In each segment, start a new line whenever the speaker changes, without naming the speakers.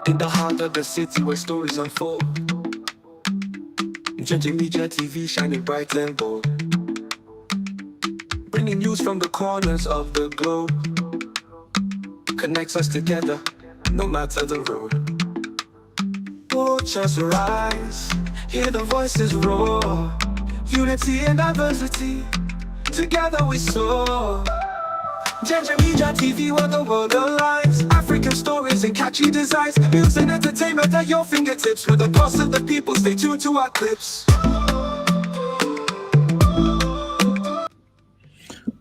In the heart of the city where stories unfold, Njenje Media TV shining bright and bold, bringing news from the corners of the globe, connects us together, no matter the road. Oh, just rise, hear the voices roar, unity and diversity, together we soar. Njenje Media TV, where the world aligns, African stories and catchy designs, news and entertainment at your fingertips, with the pulse of the people, stay tuned to our clips.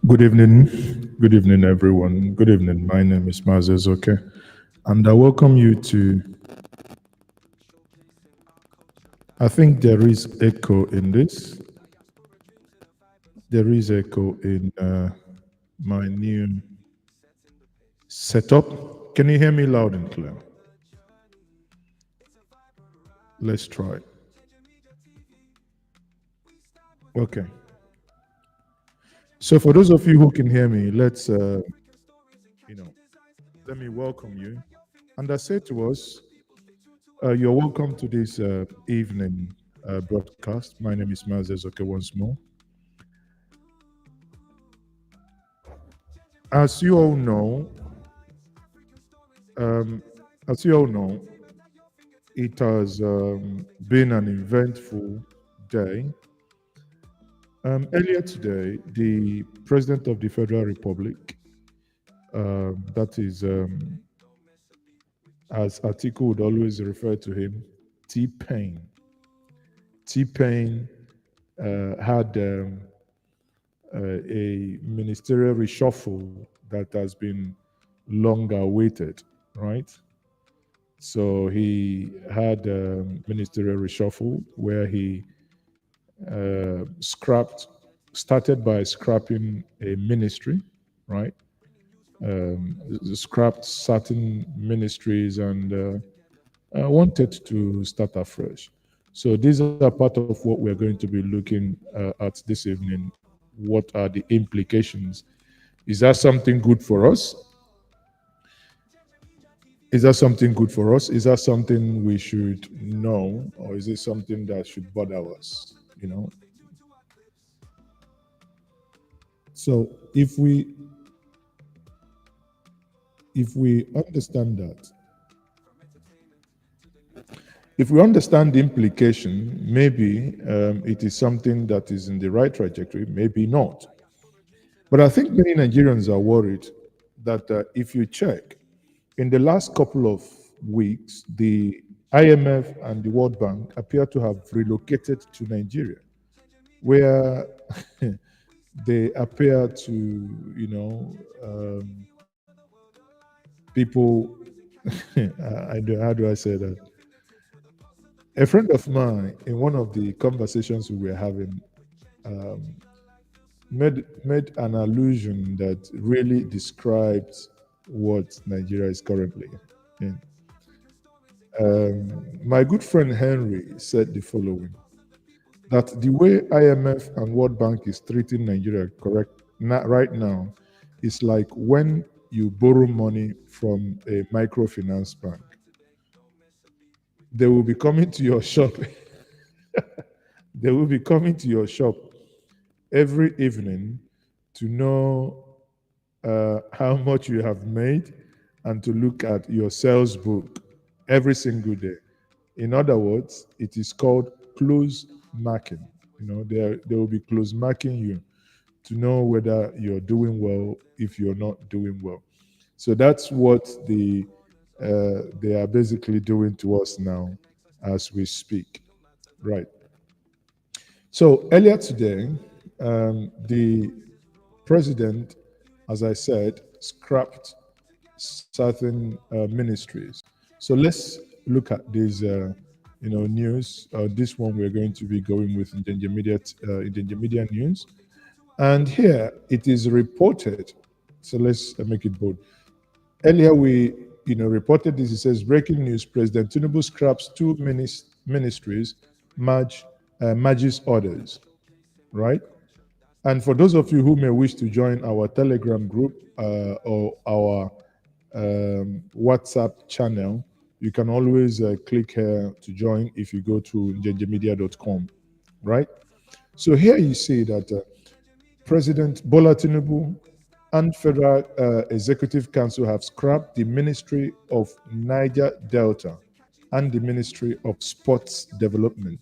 Good evening, everyone. Good evening. My name is Mazes, okay? And I welcome you to. I think there is echo in this. There is echo in my new setup. Can you hear me loud and clear? Let's try. Okay. So for those of you who can hear me, let's, let me welcome you. And I say to us, you're welcome to this evening broadcast. My name is Mazes, okay, once more. As you all know, it has been an eventful day. Earlier today, the President of the Federal Republic, that is, as Atiku would always refer to him, T-Pain. T-Pain had a ministerial reshuffle that has been long awaited, right? So he had a ministerial reshuffle where he started by scrapping a ministry, right? Scrapped certain ministries and wanted to start afresh. So these are part of what we're going to be looking at this evening. What are the implications? Is that something good for us? Is that something good for us? Is that something we should know, or is it something that should bother us? So if we understand that, if we understand the implication, maybe it is something that is in the right trajectory, maybe not. But I think many Nigerians are worried that if you check, in the last couple of weeks, the IMF and the World Bank appear to have relocated to Nigeria, where they appear to, people, how do I say that? A friend of mine, in one of the conversations we were having, made an allusion that really describes what Nigeria is currently in. My good friend Henry said the following, that the way IMF and World Bank is treating Nigeria right now is like when you borrow money from a microfinance bank. They will be coming to your shop. They will be coming to your shop every evening to know how much you have made and to look at your sales book every single day. In other words, it is called close marking. They will be close marking you to know whether you're doing well, if you're not doing well. So that's what they are basically doing to us now as we speak. Right. So earlier today, the president, as I said, scrapped certain ministries. So let's look at these, news. This one we're going to be going with in the media news. And here it is reported. So let's make it bold. Earlier we, reported this. It says breaking news: President Tinubu scraps two ministries, merges orders. Right. And for those of you who may wish to join our Telegram group or our WhatsApp channel, You can always click here to join if you go to njenjemedia.com, right? So here you see that President Bola Tinubu and Federal Executive Council have scrapped the Ministry of Niger Delta and the Ministry of Sports Development.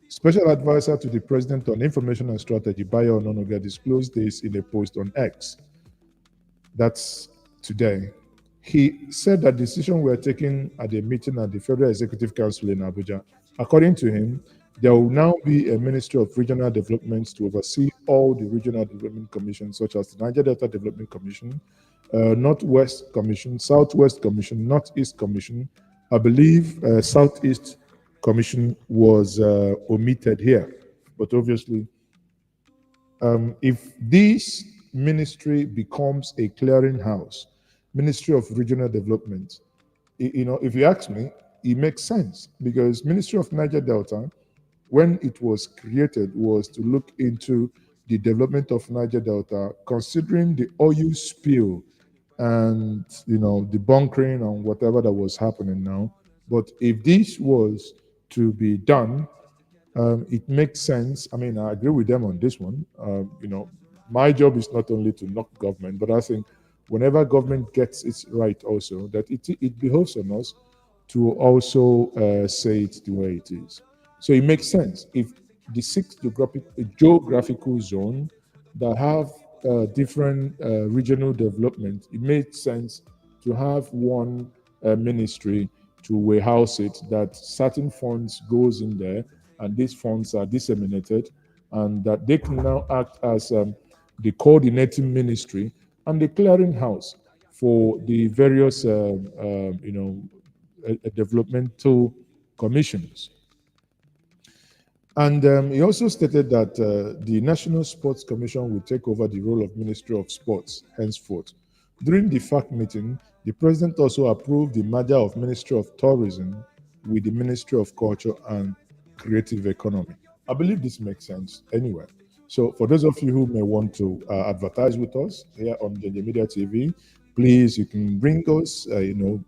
Special advisor to the President on Information and Strategy, Bayo Ononuga, disclosed this in a post on X. That's today. He said that decision were taken at a meeting at the Federal Executive Council in Abuja. According to him, there will now be a Ministry of Regional Development to oversee all the regional development commissions, such as the Niger Delta Development Commission, Northwest Commission, Southwest Commission, Northeast Commission. I believe Southeast Commission was omitted here, but obviously, if this ministry becomes a clearinghouse, Ministry of Regional Development, if you ask me, it makes sense because Ministry of Niger Delta, when it was created, was to look into the development of Niger Delta, considering the oil spill and the bunkering and whatever that was happening now. But if this was to be done, it makes sense. I mean, I agree with them on this one. My job is not only to knock government, but I think whenever government gets it right, also that it behoves on us to also say it the way it is. So it makes sense if the six geographical zone that have different regional development, it makes sense to have one ministry to warehouse it, that certain funds goes in there and these funds are disseminated and that they can now act as the coordinating ministry and the clearinghouse for the various developmental commissions. And he also stated that the National Sports Commission will take over the role of Ministry of Sports henceforth. During the FAC meeting, the president also approved the merger of Ministry of Tourism with the Ministry of Culture and Creative Economy. I believe this makes sense anyway. So for those of you who may want to advertise with us here on Njenje Media TV, please, you can bring us, to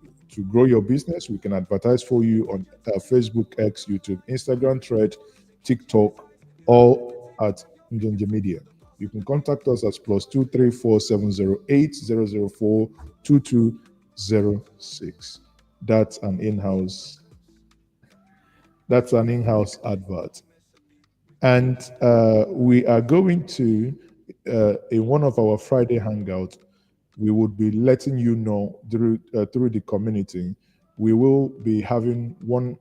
grow your business. We can advertise for you on Facebook, X, YouTube, Instagram, Thread, TikTok, all at Njenje Media. You can contact us at +2347080042206. That's an in-house advert. And we are going to, in one of our Friday hangouts, we would be letting you know through the community. We will be having once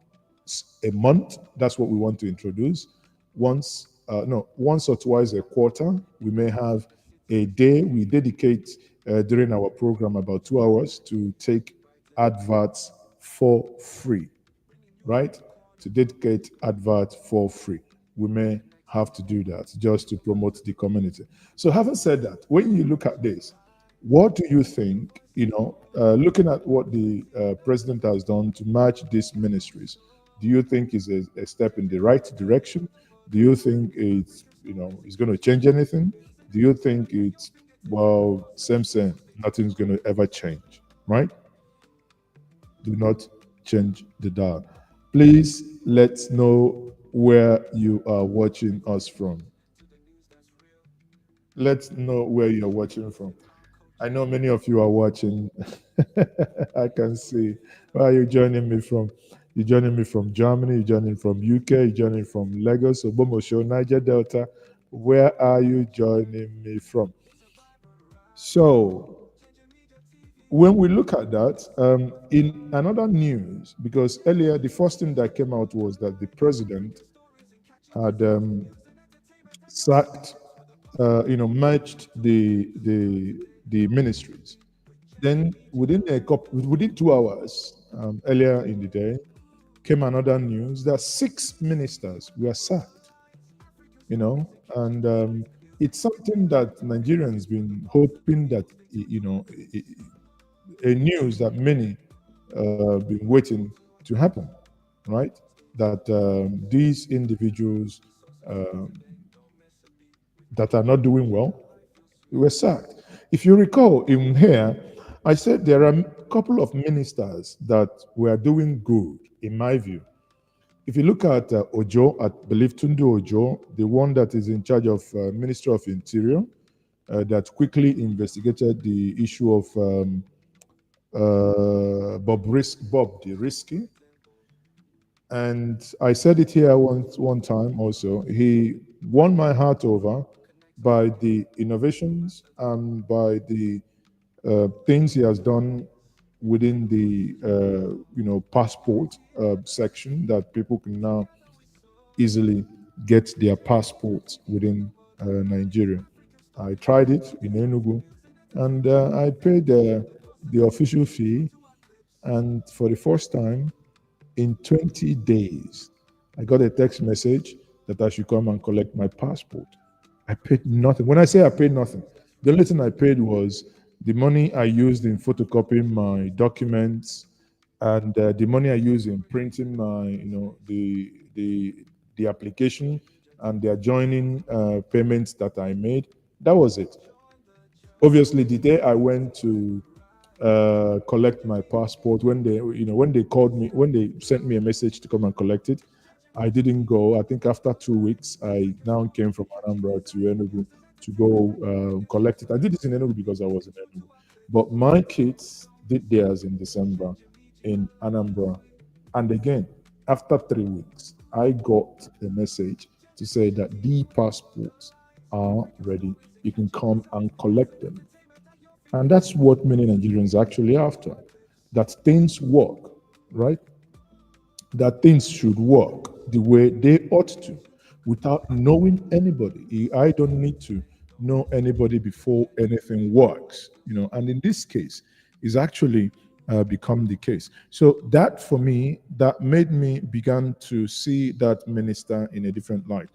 a month. That's what we want to introduce. Once or twice a quarter, we may have a day we dedicate during our program about 2 hours to take adverts for free, right? To dedicate adverts for free. We may have to do that just to promote the community. So having said that, when you look at this, what do you think, looking at what the president has done to merge these ministries, do you think is a step in the right direction? Do you think it's going to change anything? Do you think it's, well, same, nothing's going to ever change, right? Do not change the dial. Please let's know where you are watching us from. Let's know where you're watching from. I know many of you are watching. I can see. Where are you joining me from? You're joining me from Germany, you're joining from UK, you're joining from Lagos, Obomosho, Niger Delta. Where are you joining me from? So, when we look at that, in another news, because earlier the first thing that came out was that the president had sacked, merged the ministries. Then within 2 hours, earlier in the day, came another news that 6 ministers were sacked. And it's something that Nigerians been hoping that a news that many been waiting to happen, right? That these individuals that are not doing well were sacked. If you recall, in here, I said there are a couple of ministers that were doing good, in my view. If you look at Ojo, I believe Tunde Ojo, the one that is in charge of Ministry of Interior, that quickly investigated the issue of Bob the Risky. And I said it here one time also. He won my heart over by the innovations and by the things he has done within the passport section, that people can now easily get their passports within Nigeria. I tried it in Enugu, and I paid the official fee. And for the first time in 20 days, I got a text message that I should come and collect my passport. I paid nothing. When I say I paid nothing, the only thing I paid was the money I used in photocopying my documents, and the money I used in printing my, the application and the adjoining payments that I made. That was it. Obviously, the day I went to collect my passport, when they called me, when they sent me a message to come and collect it, I didn't go. I think after 2 weeks, I now came from Anambra to Enugu to go collect it. I did it in Enugu because I was in Enugu. But my kids did theirs in December in Anambra. And again, after 3 weeks, I got a message to say that the passports are ready. You can come and collect them. And that's what many Nigerians are actually after, that things work, right? That things should work the way they ought to, without knowing anybody. I don't need to know anybody before anything works, and in this case, is actually become the case. So that, for me, that made me begin to see that minister in a different light.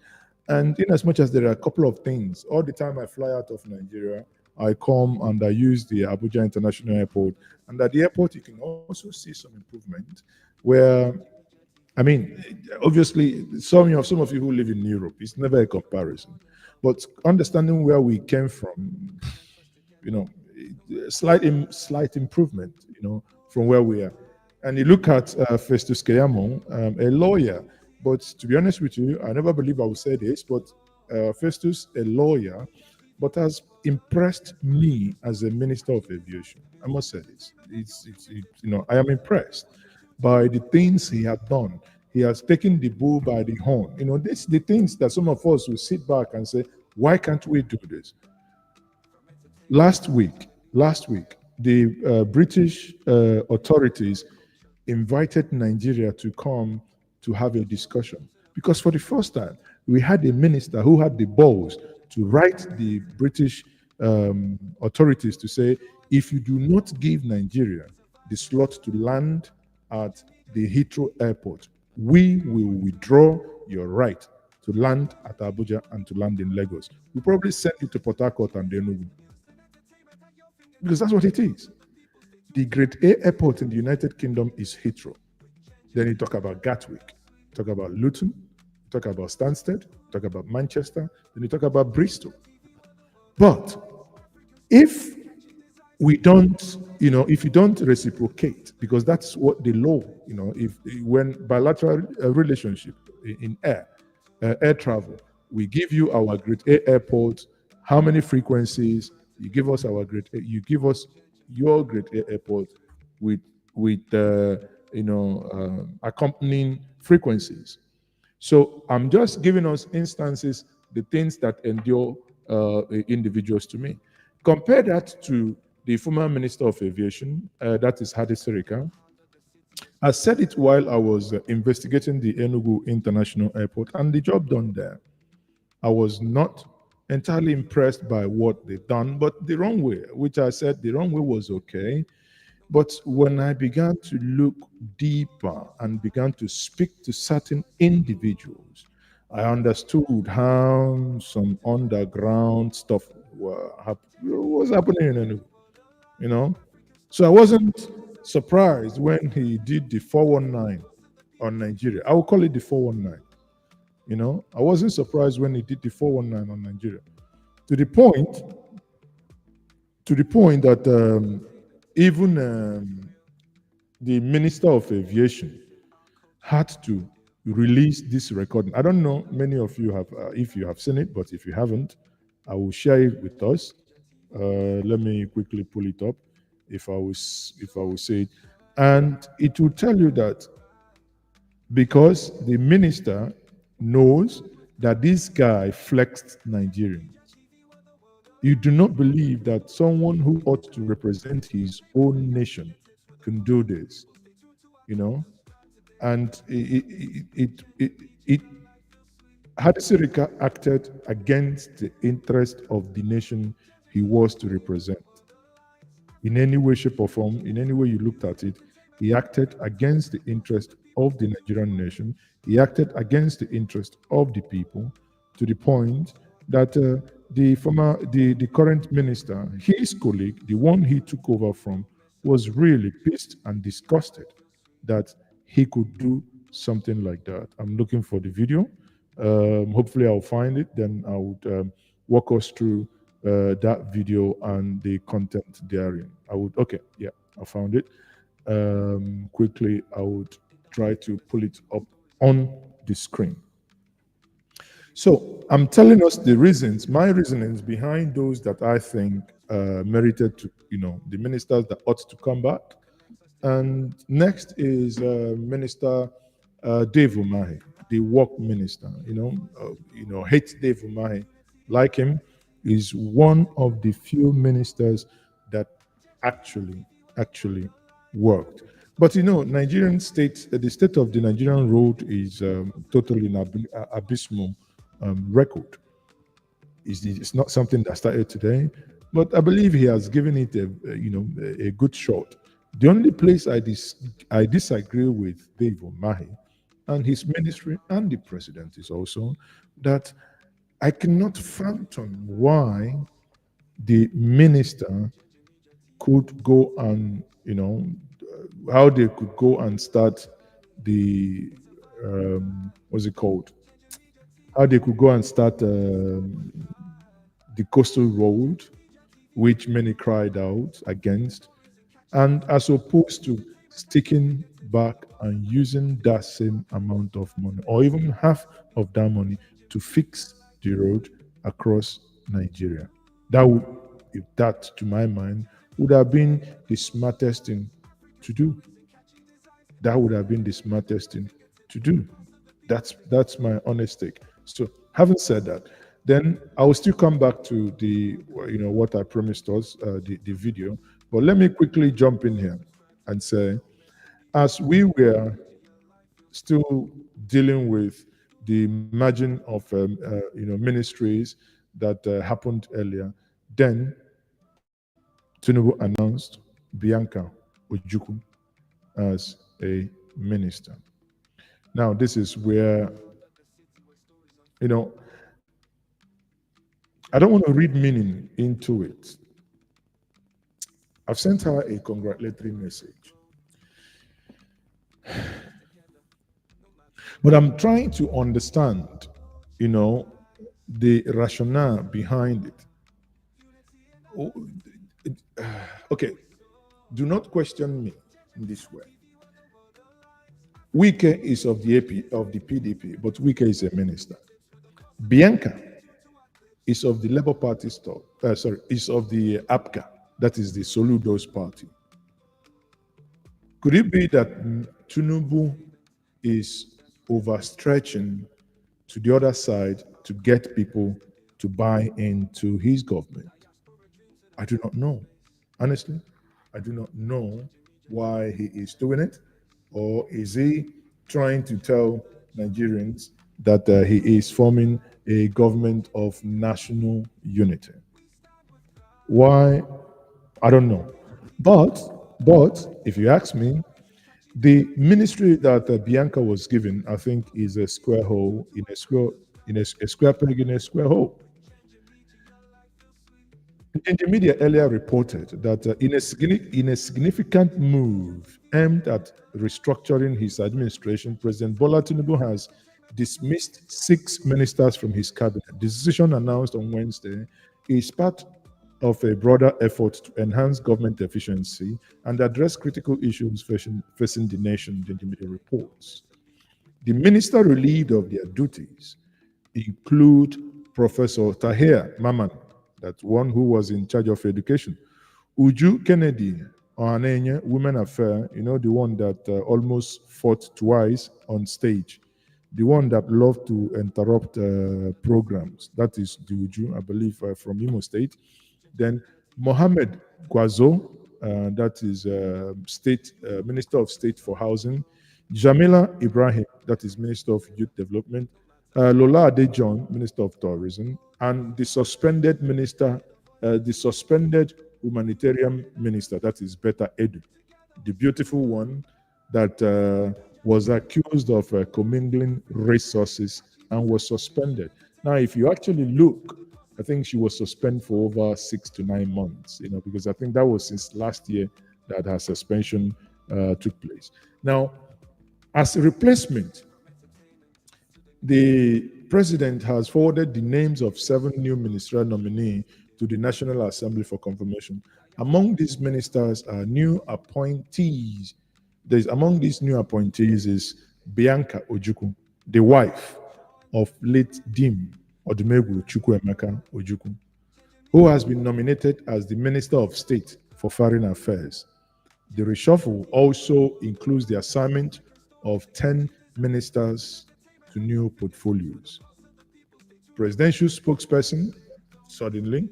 And in as much as there are a couple of things, all the time I fly out of Nigeria, I come and I use the Abuja International Airport. And at the airport, you can also see some improvement where, I mean, obviously, some of you who live in Europe, it's never a comparison. But understanding where we came from, slight improvement, from where we are. And you look at Festus Keyamo, a lawyer. But to be honest with you, I never believe I would say this, but Festus, a lawyer, but has impressed me as a minister of aviation. I must say this. I am impressed by the things he had done. He has taken the bull by the horn. This the things that some of us will sit back and say, why can't we do this? Last week, the British authorities invited Nigeria to come to have a discussion, because for the first time, we had a minister who had the balls to write the British authorities to say, if you do not give Nigeria the slot to land at the Heathrow Airport, we will withdraw your right to land at Abuja and to land in Lagos. We probably send you to Port Harcourt and Enugu, because that's what it is. The Grade A airport in the United Kingdom is Heathrow. Then you talk about Gatwick, talk about Luton, talk about Stansted, talk about Manchester, then you talk about Bristol. But if we don't, if you don't reciprocate, because that's what the law, when bilateral relationship in air travel, we give you our Grade A airport, how many frequencies, you give us our Grade A, you give us your Grade A airport with accompanying frequencies. So I'm just giving us instances, the things that endure individuals to me. Compare that to the former Minister of Aviation, that is Hadi Sirika. I said it while I was investigating the Enugu International Airport and the job done there. I was not entirely impressed by what they've done, but the runway, which I said the runway was okay. But when I began to look deeper and began to speak to certain individuals, I understood how some underground stuff was happening in Enugu, So I wasn't surprised when he did the 419 on Nigeria. I will call it the 419. I wasn't surprised when he did the 419 on Nigeria. To the point that Even the Minister of Aviation had to release this recording. I don't know many of you have, if you have seen it, but if you haven't, I will share it with us. Let me quickly pull it up. If I will say it, and it will tell you that because the minister knows that this guy flexed Nigerians. You do not believe that someone who ought to represent his own nation can do this, you know? And it Hadisirika acted against the interest of the nation he was to represent. In any way, shape, or form, in any way you looked at it, he acted against the interest of the Nigerian nation. He acted against the interest of the people to the point that the current minister, his colleague, the one he took over from, was really pissed and disgusted that he could do something like that. I'm looking for the video. Hopefully, I'll find it. Then I would walk us through that video and the content therein. Okay, yeah, I found it. Quickly, I would try to pull it up on the screen. So I'm telling us the reasons, my reasonings behind those that I think merited to, the ministers that ought to come back. And next is Minister Dave Umahi, the work minister. Hate Dave Umahi, like him, is one of the few ministers that actually worked. But Nigerian state, the state of the Nigerian road is totally an abysmal record. It's not something that started today, but I believe he has given it a good shot. The only place I disagree with Dave Umahi and his ministry and the president is also that I cannot fathom why the minister could go and, how they could go and start the, what's it called? How they could go and start the coastal road, which many cried out against, and as opposed to sticking back and using that same amount of money or even half of that money to fix the road across Nigeria. That to my mind would have been the smartest thing to do. That would have been the smartest thing to do. That's my honest take. So having said that, then I will still come back to the what I promised us, the video. But let me quickly jump in here and say, as we were still dealing with the merging of ministries that happened earlier, then Tinubu announced Bianca Ojukwu as a minister. Now, this is where, I don't want to read meaning into it. I've sent her a congratulatory message. But I'm trying to understand, the rationale behind it. Okay, do not question me in this way. Wike is of the PDP, but Wike is a minister. Bianca is of the Labour Party is of the APGA, that is the Soludo's party. Could it be that Tinubu is overstretching to the other side to get people to buy into his government? I do not know. Honestly, I do not know why he is doing it. Or is he trying to tell Nigerians that he is forming a government of national unity? Why? I don't know. But if you ask me, the ministry that Bianca was given, I think, is a square hole in a square peg in a square hole. In the media earlier reported that in a significant move aimed at restructuring his administration, President Bola Tinubu has dismissed 6 ministers from his cabinet. The decision announced on Wednesday is part of a broader effort to enhance government efficiency and address critical issues facing the nation, the media reports. The minister relieved of their duties include Professor Tahir Maman, that one who was in charge of education, Uju Kennedy Ohanenye, Women Affair, the one that almost fought twice on stage, the one that loved to interrupt programs. That is the Uju, I believe, from Imo State. Then Mohammed Gwazo, that is State Minister of State for Housing. Jamila Ibrahim, that is Minister of Youth Development. Lola Adejon, Minister of Tourism, and the suspended minister, the suspended humanitarian minister, that is Beta Edu, the beautiful one that was accused of commingling resources and was suspended. Now, if you actually look, I think she was suspended for over 6 to 9 months, because I think that was since last year that her suspension took place. Now, as a replacement, the president has forwarded the names of 7 new ministerial nominees to the National Assembly for confirmation. Among these ministers are new appointees. Among these new appointees is Bianca Ojukwu, the wife of late Dim Odumegwu Chukwuemeka Ojukwu, who has been nominated as the Minister of State for Foreign Affairs. The reshuffle also includes the assignment of 10 ministers to new portfolios. Presidential spokesperson, suddenly,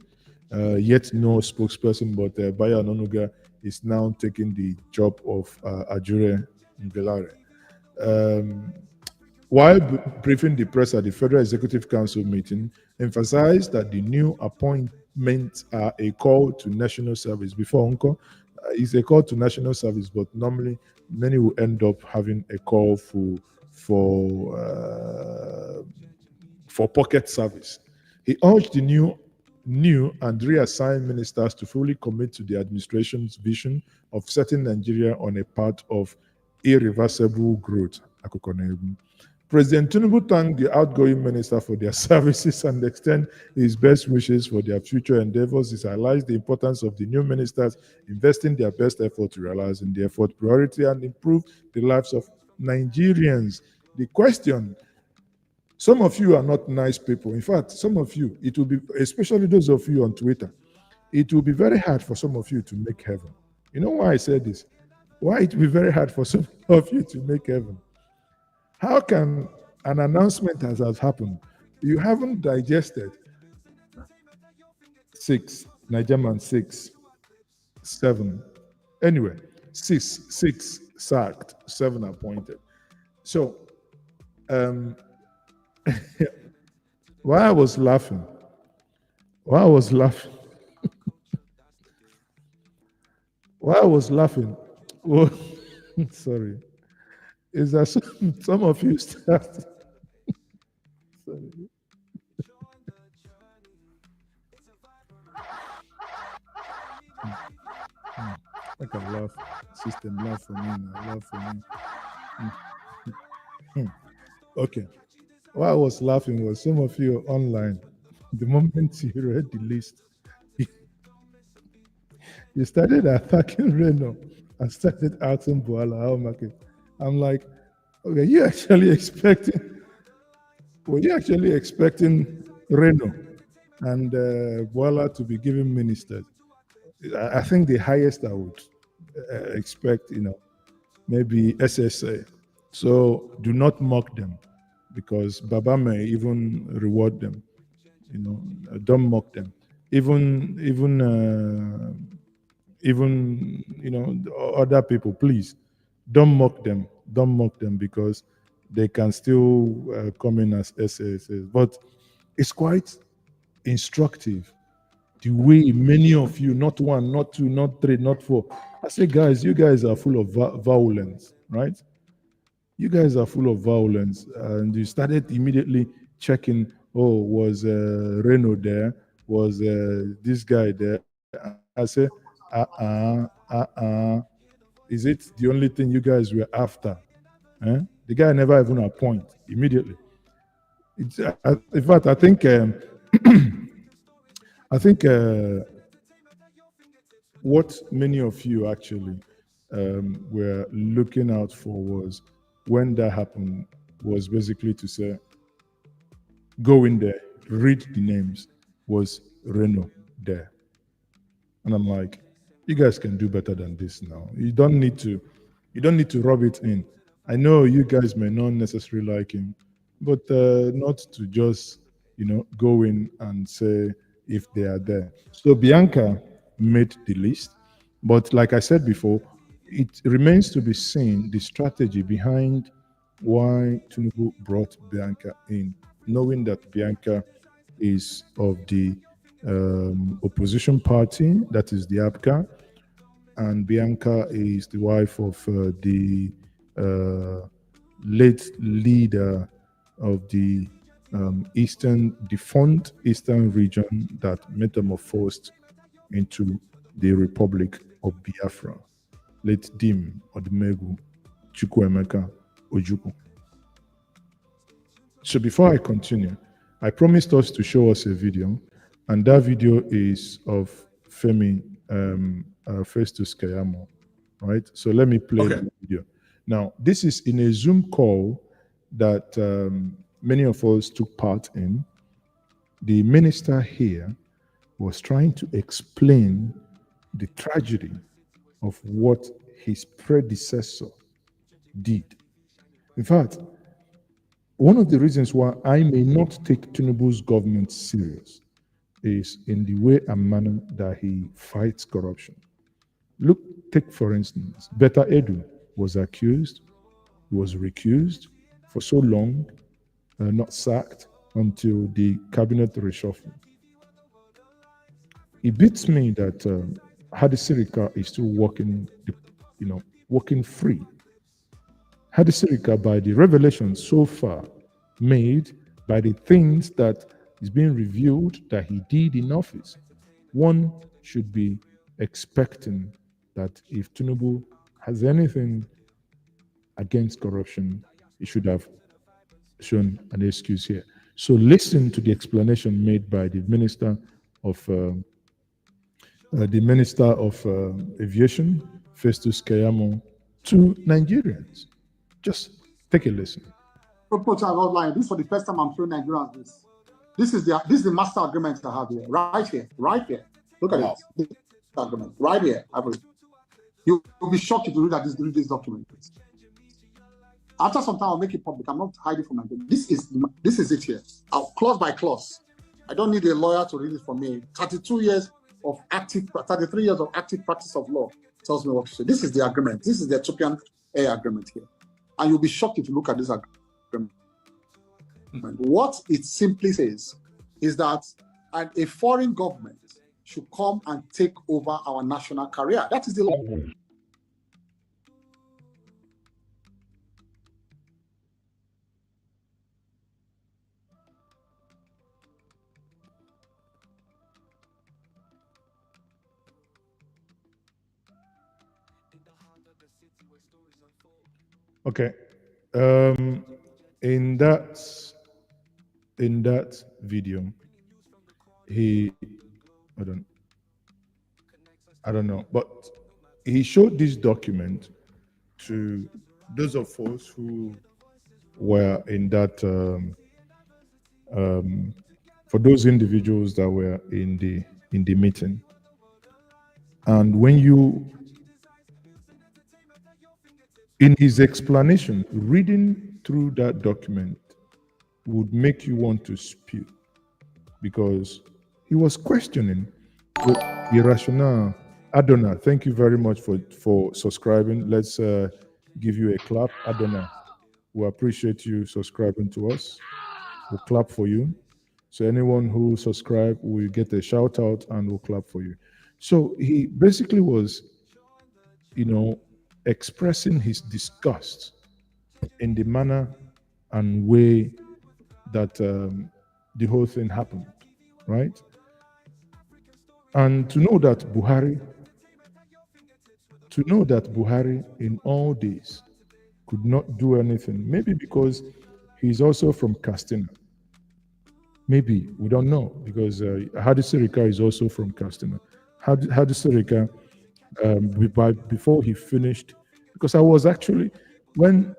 yet no spokesperson, but Bayo Ononuga is now taking the job of Ajure Ngelare. While briefing the press at the Federal Executive Council meeting, emphasized that the new appointments are a call to national service. Before Uncle, it's a call to national service, but normally many will end up having a call for pocket service. He urged the new and reassigned ministers to fully commit to the administration's vision of setting Nigeria on a path of irreversible growth. President Tinubu thanked the outgoing minister for their services and extended his best wishes for their future endeavors. He highlights the importance of the new ministers investing their best effort to realize in the effort priority and improve the lives of Nigerians. The question, some of you are not nice people. In fact, some of you, it will be, especially those of you on Twitter, it will be very hard for some of you to make heaven. You know why I said this? Why it will be very hard for some of you to make heaven? How can an announcement has happened? You haven't digested 6, Nigerian 6, 7. Anyway, 6 sacked, 7 appointed. So, why I was laughing, why I was laughing, oh, sorry, is that some of you start, sorry. I can laugh, system laugh for me now, laugh for me. Okay. Why I was laughing was some of you online, the moment you read the list, you started attacking Reno and started asking Boala how market. I'm like, okay, were you actually expecting Reno and Boala to be given ministers? I think the highest I would expect, maybe SSA. So do not mock them, because Baba may even reward them. Don't mock them. Even other people, please don't mock them. Don't mock them, because they can still come in as SSS. But it's quite instructive the way many of you, not 1, not 2, not 3, not 4. I say, guys, you guys are full of violence, right? You guys are full of violence, and you started immediately checking. Oh, was Reno there? Was this guy there? I say, is it the only thing you guys were after? The guy never even appoint immediately. In fact, I think what many of you actually were looking out for was when that happened was basically to say, go in there, read the names, was Reno there. And I'm like, you guys can do better than this now. You don't need to rub it in. I know you guys may not necessarily like him, but not to just, go in and say if they are there. So Bianca made the list, but like I said before, it remains to be seen the strategy behind why Tinubu brought Bianca in, knowing that Bianca is of the opposition party, that is the APCA, and Bianca is the wife of the late leader of the defunct eastern region that metamorphosed into the Republic of Biafra, late Dim Odumegu Chukwuemeka Ojukwu. So before I continue, I promised us to show us a video, and that video is of Femi Festus Keyamo, right? So let me play the video. Now, this is in a Zoom call that many of us took part in. The minister here was trying to explain the tragedy of what his predecessor did. In fact, one of the reasons why I may not take Tinubu's government serious is in the way and manner that he fights corruption. Look, take for instance, Beta Edu was accused, was recused for so long, not sacked until the cabinet reshuffle. It beats me that Hadi Sirika is still working, working free. Hadi Sirika, by the revelations so far made, by the things that is being revealed that he did in office, one should be expecting that if Tinubu has anything against corruption, he should have shown an excuse here. So listen to the explanation made by the Minister of Aviation, Festus Keyamo, to Nigerians. Just take a listen.
This is for the first time I'm showing Nigerians this. This is the master agreement I have here, right here. Look at it. This agreement, right here. You will be shocked if you read this document. After some time, I'll make it public. I'm not hiding from Nigeria. This is it here. Clause by clause. I don't need a lawyer to read it for me. 33 years of active practice of law tells me what to say. This is the agreement. This is the Ethiopian Air agreement here. And you'll be shocked if you look at this agreement. What it simply says is that a foreign government should come and take over our national career. That is the law.
Okay. In that video, I don't know, but he showed this document to those of us who were in that, for those individuals that were in the meeting. And when in his explanation, reading through that document would make you want to spew, because he was questioning the irrational. Adona, thank you very much for subscribing. Let's give you a clap. Adona, we appreciate you subscribing to us. We'll clap for you. So anyone who subscribed will get a shout out and we'll clap for you. So he basically was, expressing his disgust in the manner and way that the whole thing happened, right? And to know that Buhari in all days could not do anything, maybe because he's also from Castina. Maybe, we don't know, because Hadi Sirika is also from Castina. Hadi Sirika before he finished, because I was actually when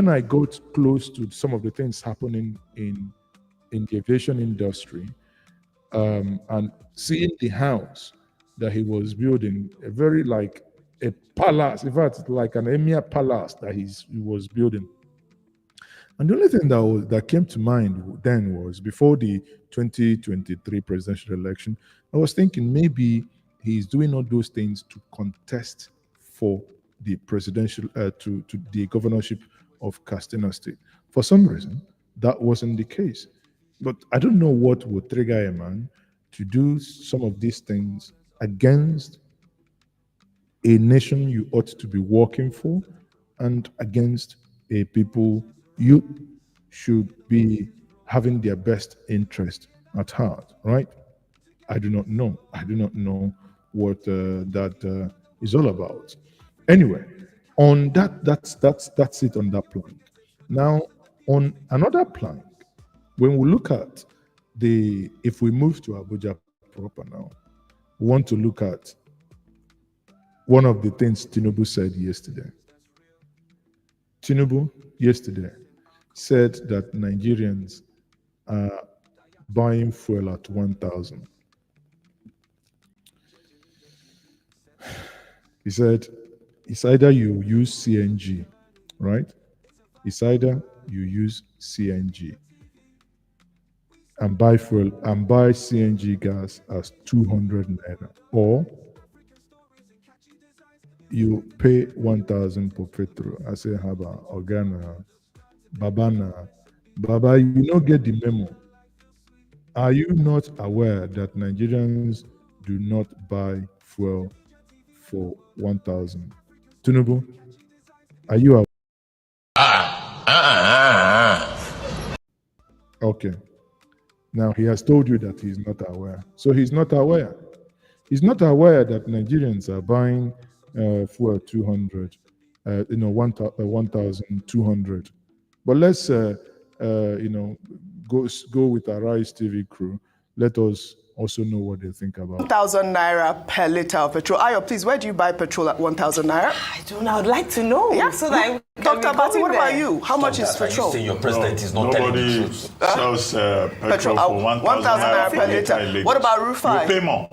I got close to some of the things happening in the aviation industry, and seeing the house that he was building, a very like a palace, in fact, like an emir palace that he was building. And the only thing that came to mind then was before the 2023 presidential election, I was thinking maybe he's doing all those things to contest for the presidential to the governorship of Castina State. For some reason, that wasn't the case. But I don't know what would trigger a man to do some of these things against a nation you ought to be working for and against a people you should be having their best interest at heart, right? I do not know. I do not know what that is all about. Anyway, on that's it on that plank. Now, on another plank, when we look at if we move to Abuja proper now, we want to look at one of the things Tinubu said yesterday. Tinubu yesterday said that Nigerians are buying fuel at 1,000. He said it's either you use CNG, right? It's either you use CNG and buy fuel and buy CNG gas as 200 naira, or you pay 1,000 for petrol. I say, Haba, Organa, Babana, Baba, you don't get the memo. Are you not aware that Nigerians do not buy fuel for 1,000? Tinubu, are you aware? Okay. Now he has told you that he's not aware. So he's not aware. He's not aware that Nigerians are buying fuel 200, 1,200. But let's, go with our Rise TV crew. Let us also know what they think about
1,000 naira per liter of petrol. Ayo, please, where do you buy petrol at 1,000 naira?
I don't know. I'd like to know.
Yeah.
So that
Dr. Bati, what about you? How much is
Are you
petrol?
saying your president is not telling the
Nobody
truth?
sells petrol for 1,000
naira per liter. What about Rufai?
You pay more.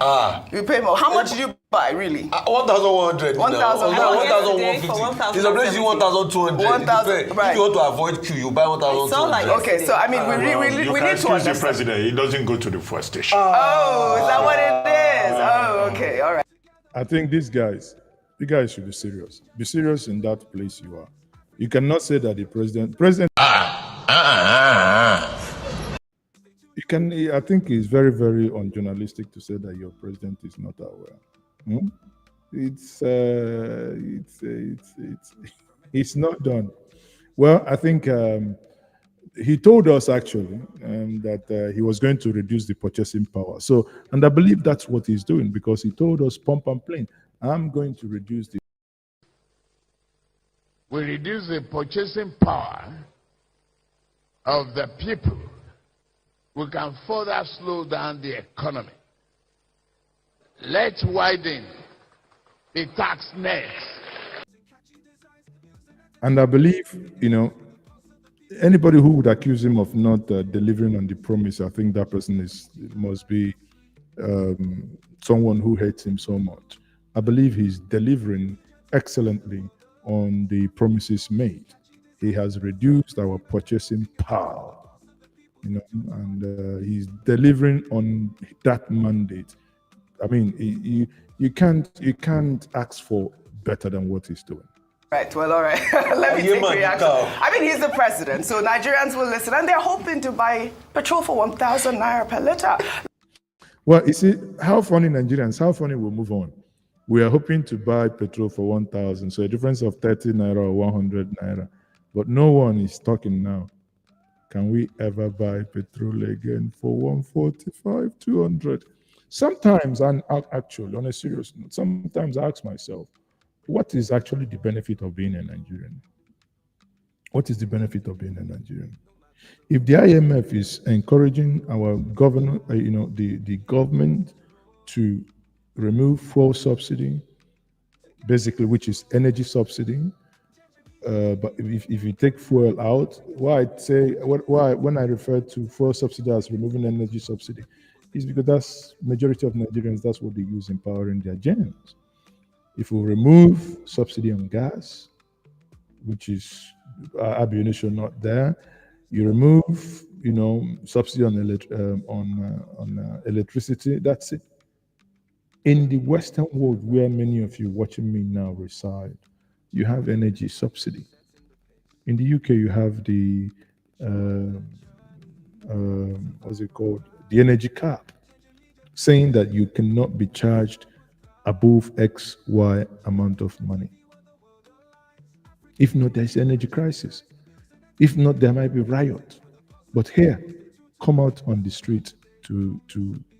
You pay more. How much did you buy, really?
1,100.
1,000.
1,150. It's a place you 1,200.
1,000, right.
If you want to avoid queue, you buy 1,200.
Okay, so I mean, we
You
need
can
to
excuse the
understand.
president. He doesn't go to the fuel station.
Oh, is that what it is? Oh, okay, all right.
I think you guys should be serious. Be serious in that place you are. You cannot say that the president. You can. I think it's very, very unjournalistic to say that your president is not aware. It's not done. Well, I think he told us actually that he was going to reduce the purchasing power. So, and I believe that's what he's doing, because he told us pump and plain, I'm going to reduce the.
We reduce the purchasing power of the people, we can further slow down the economy. Let's widen the tax net.
And I believe, anybody who would accuse him of not delivering on the promise, I think that person must be someone who hates him so much. I believe he's delivering excellently on the promises made. He has reduced our purchasing power, and he's delivering on that mandate. I mean, you can't ask for better than what he's doing.
Right, well, all right. Let me take reaction. I mean, he's the president, so Nigerians will listen, and they're hoping to buy petrol for 1,000 naira per liter.
Well, you see, how funny we'll move on. We are hoping to buy petrol for 1,000, so a difference of 30 naira or 100 naira. But no one is talking now. Can we ever buy petrol again for 145, 200? Sometimes, and actually, on a serious note, sometimes I ask myself, what is actually the benefit of being a Nigerian? What is the benefit of being a Nigerian? If the IMF is encouraging our governor, the government to remove fuel subsidy, basically, which is energy subsidy. But if you take fuel out, why when I refer to fuel subsidy as removing energy subsidy, is because that's majority of Nigerians, that's what they use in powering their gens. If we remove subsidy on gas, which is ammunition not there, you remove, subsidy on electricity. That's it. In the Western world, where many of you watching me now reside, you have energy subsidy. In the UK, you have the what's it called? The energy cap, saying that you cannot be charged above X, Y amount of money. If not, there's energy crisis. If not, there might be riot. But here, come out on the street to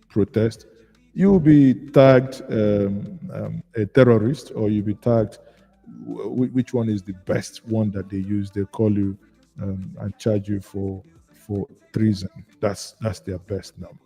protest. You will be tagged a terrorist, or you'll be tagged. Which one is the best one that they use? They call you and charge you for treason. That's their best number.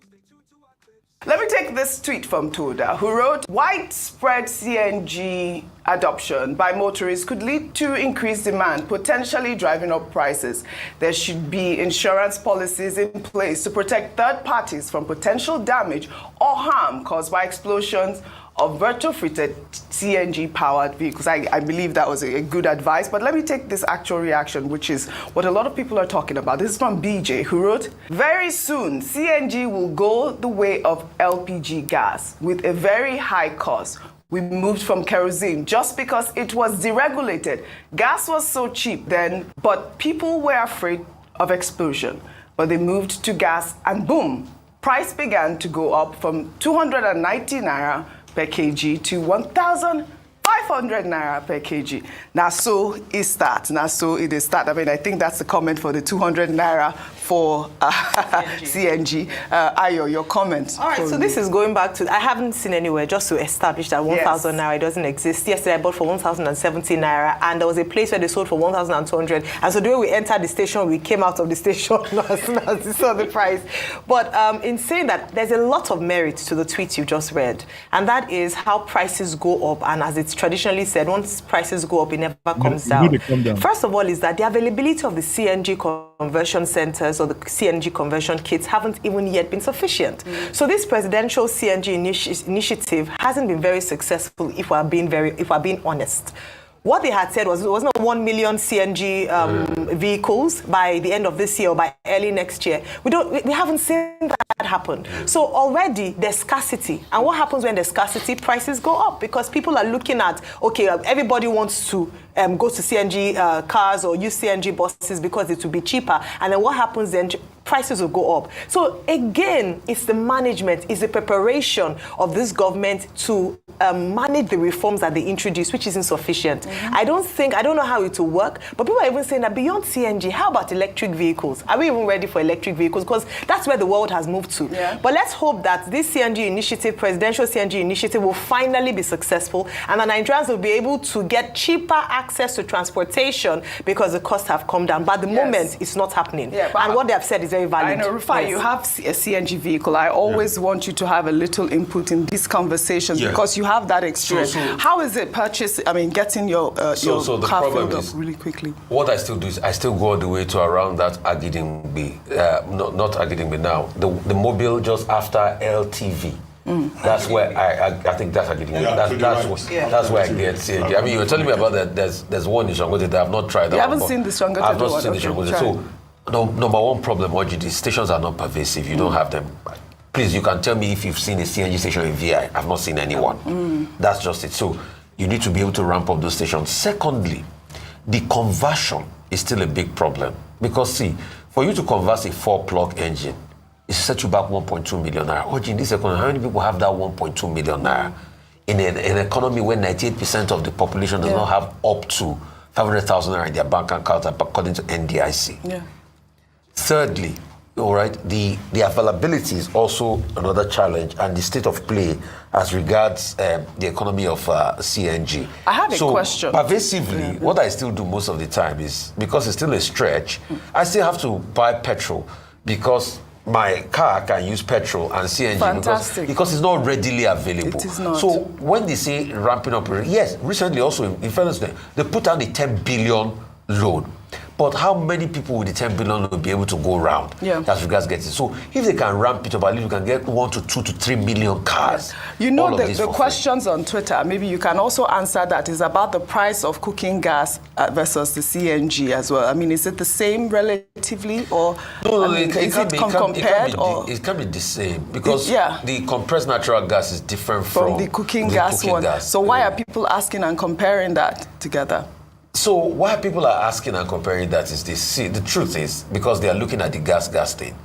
Let me take this tweet from Toda, who wrote, widespread CNG adoption by motorists could lead to increased demand, potentially driving up prices. There should be insurance policies in place to protect third parties from potential damage or harm caused by explosions of retrofitted CNG-powered vehicles. I believe that was a good advice, but let me take this actual reaction, which is what a lot of people are talking about. This is from BJ, who wrote, very soon, CNG will go the way of LPG gas with a very high cost. We moved from kerosene just because it was deregulated. Gas was so cheap then, but people were afraid of explosion. But they moved to gas and boom, price began to go up from 290 naira per kg to 1,500 naira per kg. Now, so is that. Now, so it is that. I mean, I think that's the comment for the 200 naira for CNG. Ayo, your comment.
All right, so this is going back to, I haven't seen anywhere just to establish that 1,000 naira doesn't exist. Yesterday, I bought for 1,070 naira, and there was a place where they sold for 1,200. And so the way we entered the station, we came out of the station as soon as we saw the price. But in saying that, there's a lot of merit to the tweet you just read, and that is how prices go up. And as it's traditionally said, once prices go up, it never comes down. First of all, is that the availability of the CNG conversion centers or the CNG conversion kits haven't even yet been sufficient. So this presidential CNG initiative hasn't been very successful, if we're being honest. What they had said was it wasn't 1 million CNG vehicles by the end of this year or by early next year. We haven't seen that happen. So already there's scarcity. And what happens when there's scarcity? Prices go up because people are looking at, okay, everybody wants to go to CNG cars or use CNG buses because it will be cheaper. And then what happens then? Prices will go up. So again, it's the management, it's the preparation of this government to manage the reforms that they introduce, which is insufficient. I don't know how it will work, but people are even saying that beyond CNG, how about electric vehicles? Are we even ready for electric vehicles? Because that's where the world has moved to. Yeah. But let's hope that this CNG initiative, presidential CNG initiative, will finally be successful, and the Nigerians will be able to get cheaper access to transportation because the costs have come down. But at the moment, it's not happening. Yeah, and what they have said is very valid.
I know, Rufai, you have a CNG vehicle. I always want you to have a little input in these conversations because you have that experience. How is it getting your car filled up really quickly?
What I still do is I still go all the way to around that Agidingbi, not Agidingbi now, the mobile just after LTV. That's where I think that's Agidingbi. That's where I get CNG. I mean, you were telling me about that. There's one in Shangote that I've not tried.
You haven't seen the Shangote?
I've not seen the Shangote. So number one problem, OGD, stations are not pervasive. You don't have them. Please, you can tell me if you've seen a CNG station in VI. I've not seen anyone. That's just it. So you need to be able to ramp up those stations. Secondly, the conversion is still a big problem. Because see, for you to convert a 4-plug engine, it set you back 1.2 million naira. OG, in this economy, how many people have that 1.2 million naira? In an economy where 98% of the population does not have up to 500,000 naira in their bank account, according to NDIC. Thirdly, all right, the availability is also another challenge, and the state of play as regards the economy of CNG.
I have a question.
Pervasively, what I still do most of the time is, because it's still a stretch, I still have to buy petrol because my car can use petrol and CNG because it's not readily available.
It is not.
So when they say ramping up, yes, recently also in fairness, they put down the 10 billion loan. But how many people with the 10 billion will be able to go around as regards getting? So if they can ramp it up, at least we can get 1 to 2 to 3 million cars.
You know, the questions on Twitter, maybe you can also answer that, is about the price of cooking gas versus the CNG as well. I mean, is it the same relatively, or
it can be the same because the compressed natural gas is different from
the cooking gas one. So why are people asking and comparing that together?
So why people are asking and comparing that is this. See, the truth is because they are looking at the gas thing.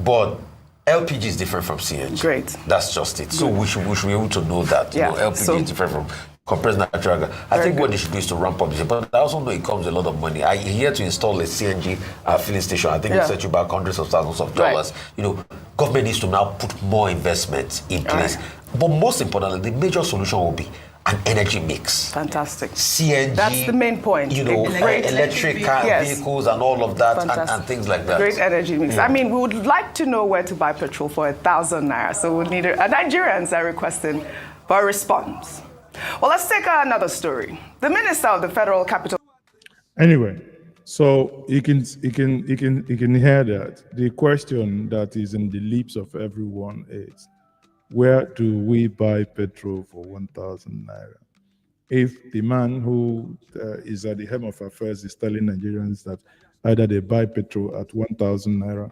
But LPG is different from CNG.
Great.
That's just it. So we should be able to know that. You know, LPG is different from compressed natural gas. I think what they should do is to ramp up this. But I also know it comes a lot of money. I hear to install a CNG filling station. I think it set you back hundreds of thousands of dollars. You know, government needs to now put more investment in place. But most importantly, the major solution will be an energy mix.
Fantastic.
CNG.
That's the main point.
You know, electric vehicles and all of that and things like that.
Great energy mix. I mean, we would like to know where to buy petrol for 1,000 naira. So we need Nigerians are requesting for a response. Well, let's take another story. The Minister of the Federal Capital.
Anyway, so you can hear that the question that is in the lips of everyone is, where do we buy petrol for 1,000 naira? If the man who is at the helm of affairs is telling Nigerians that either they buy petrol at 1,000 naira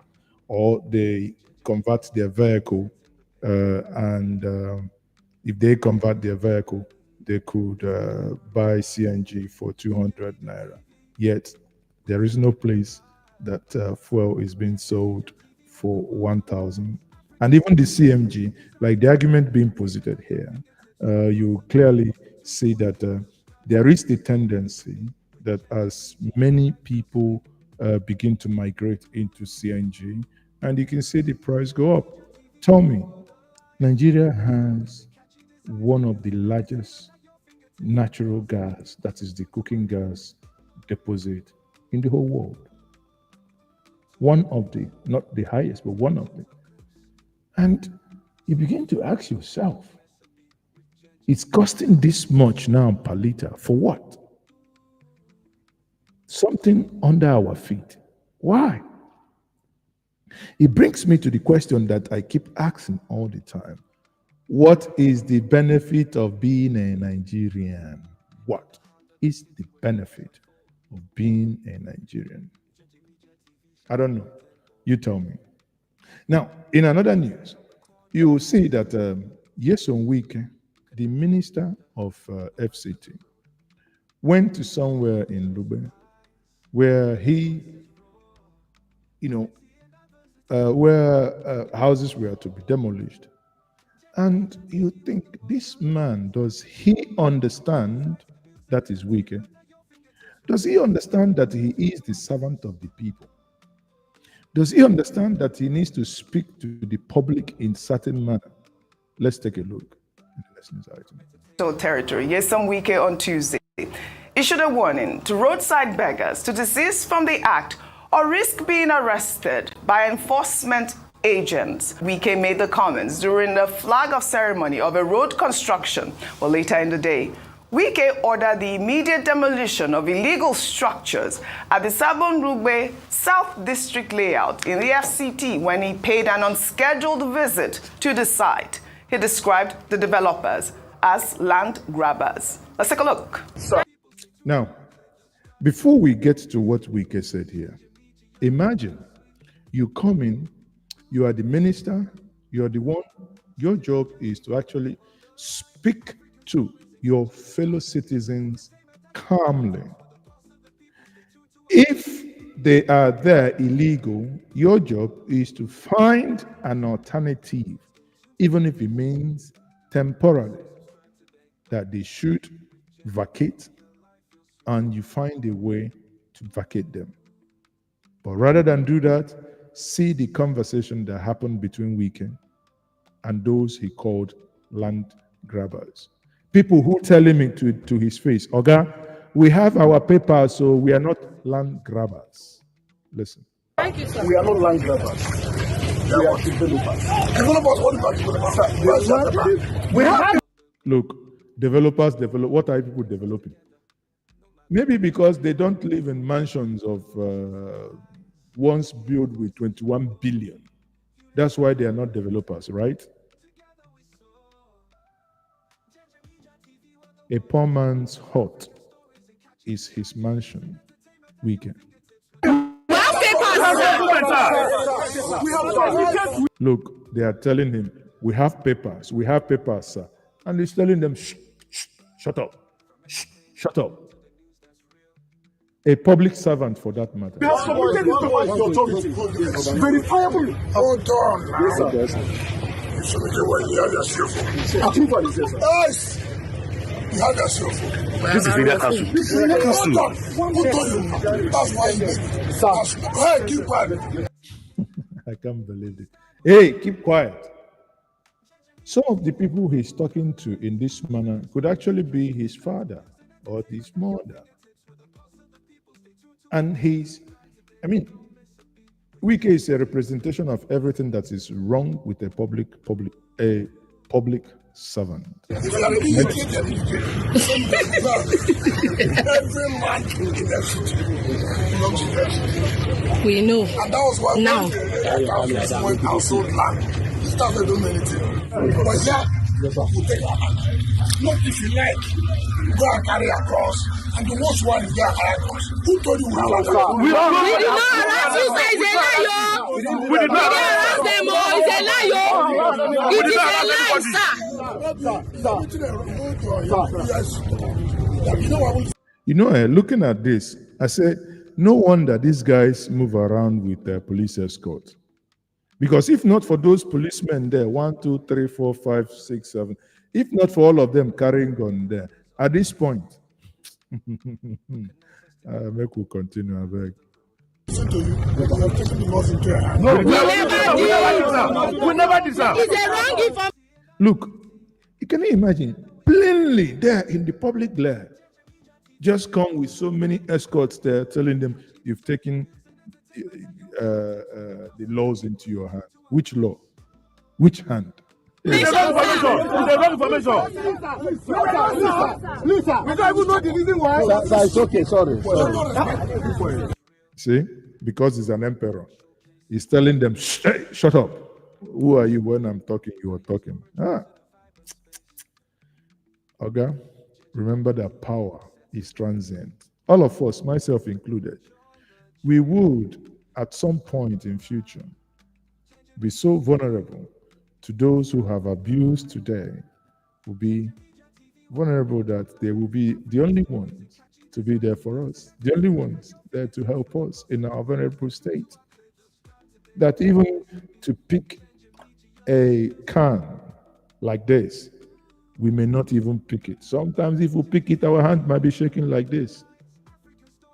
or they convert their vehicle, and if they convert their vehicle, they could buy CNG for 200 naira. Yet there is no place that fuel is being sold for 1,000. And even the CMG, like the argument being posited here, you clearly see that there is the tendency that as many people begin to migrate into CNG, and you can see the price go up. Tell me, Nigeria has one of the largest natural gas, that is the cooking gas deposit in the whole world. One of the, not the highest, but one of them. And you begin to ask yourself, it's costing this much now per liter for what? Something under our feet. Why? It brings me to the question that I keep asking all the time. What is the benefit of being a Nigerian? What is the benefit of being a Nigerian? I don't know. You tell me. Now, in another news, you will see that Nyesom Wike, the minister of FCT, went to somewhere in Lube where he, where houses were to be demolished. And you think, this man, does he understand that is Wike? Does he understand that he is the servant of the people? Does he understand that he needs to speak to the public in certain manner? Let's take a look at the lessons item.
Territory. Nyesom Wike on Tuesday issued a warning to roadside beggars to desist from the act or risk being arrested by enforcement agents. Wike made the comments during the flag-off ceremony of a road construction. Well, later in the day, Wike ordered the immediate demolition of illegal structures at the Sabon Rugbe South District layout in the FCT when he paid an unscheduled visit to the site. He described the developers as land grabbers. Let's take a look.
Now, before we get to what Wike said here, imagine you come in, you are the minister, you are the one, your job is to actually speak to your fellow citizens calmly. If they are there illegal, your job is to find an alternative, even if it means temporarily, that they should vacate, and you find a way to vacate them. But rather than do that, see the conversation that happened between Wike and those he called land grabbers. People who tell him to his face, Oga, we have our papers, so we are not land grabbers. Listen.
Thank you, sir.
We are not land grabbers. We are developers. Developers, what about developers? We have.
Look, developers develop. What are people developing? Maybe because they don't live in mansions of once built with 21 billion. That's why they are not developers, right? A poor man's hut is his mansion. Weekend. Look, they are telling him, we have papers, sir. And he's telling them, shut up, shut up. A public servant, for that matter.
We have submitted this paper to the authority. Verifiable. Hold on. Yes, sir. You submitted what you had yourself. Approval is yes, sir. Yes. You had yourself.
This is Media Council.
Hold on. Who told you? That's why you did it. Hey, keep quiet.
I can't believe it. Hey, keep quiet. Some of the people he's talking to in this manner could actually be his father or his mother. And Wike is a representation of everything that is wrong with a public servant.
Every man in the city belongs to them.
We know.
And that was why
now
when household land, this time they don't do anything. But yeah, we take our land. Not if you like, you go and carry across. And the worst one is go and carry across. Who told you we have a
we did not harass you, sir. It's a lie, we did not harass them, it's a lie, it is a lie, sir.
You know, looking at this, I say, no wonder these guys move around with police escort. Because if not for those policemen there, 1, 2, 3, 4, 5, 6, 7, if not for all of them carrying gun there, at this point, make we continue, I beg.
No, we never did. It's a wrong information.
Look, can you imagine, plainly there in the public glare, just come with so many escorts there telling them you've taken the laws into your hand. Which law? Which hand?
It's wrong information. Lisa, we don't even know the reason why. Sir, it's okay, sorry.
See, because he's an emperor, he's telling them, hey, shut up. Who are you when I'm talking? You are talking. Okay, remember that power is transient. All of us, myself included, we would, at some point in future, be so vulnerable to those who have abused today, will be vulnerable that they will be the only ones to be there for us, the only ones there to help us in our vulnerable state. That even to pick a can like this, we may not even pick it. Sometimes if we pick it, our hand might be shaking like this.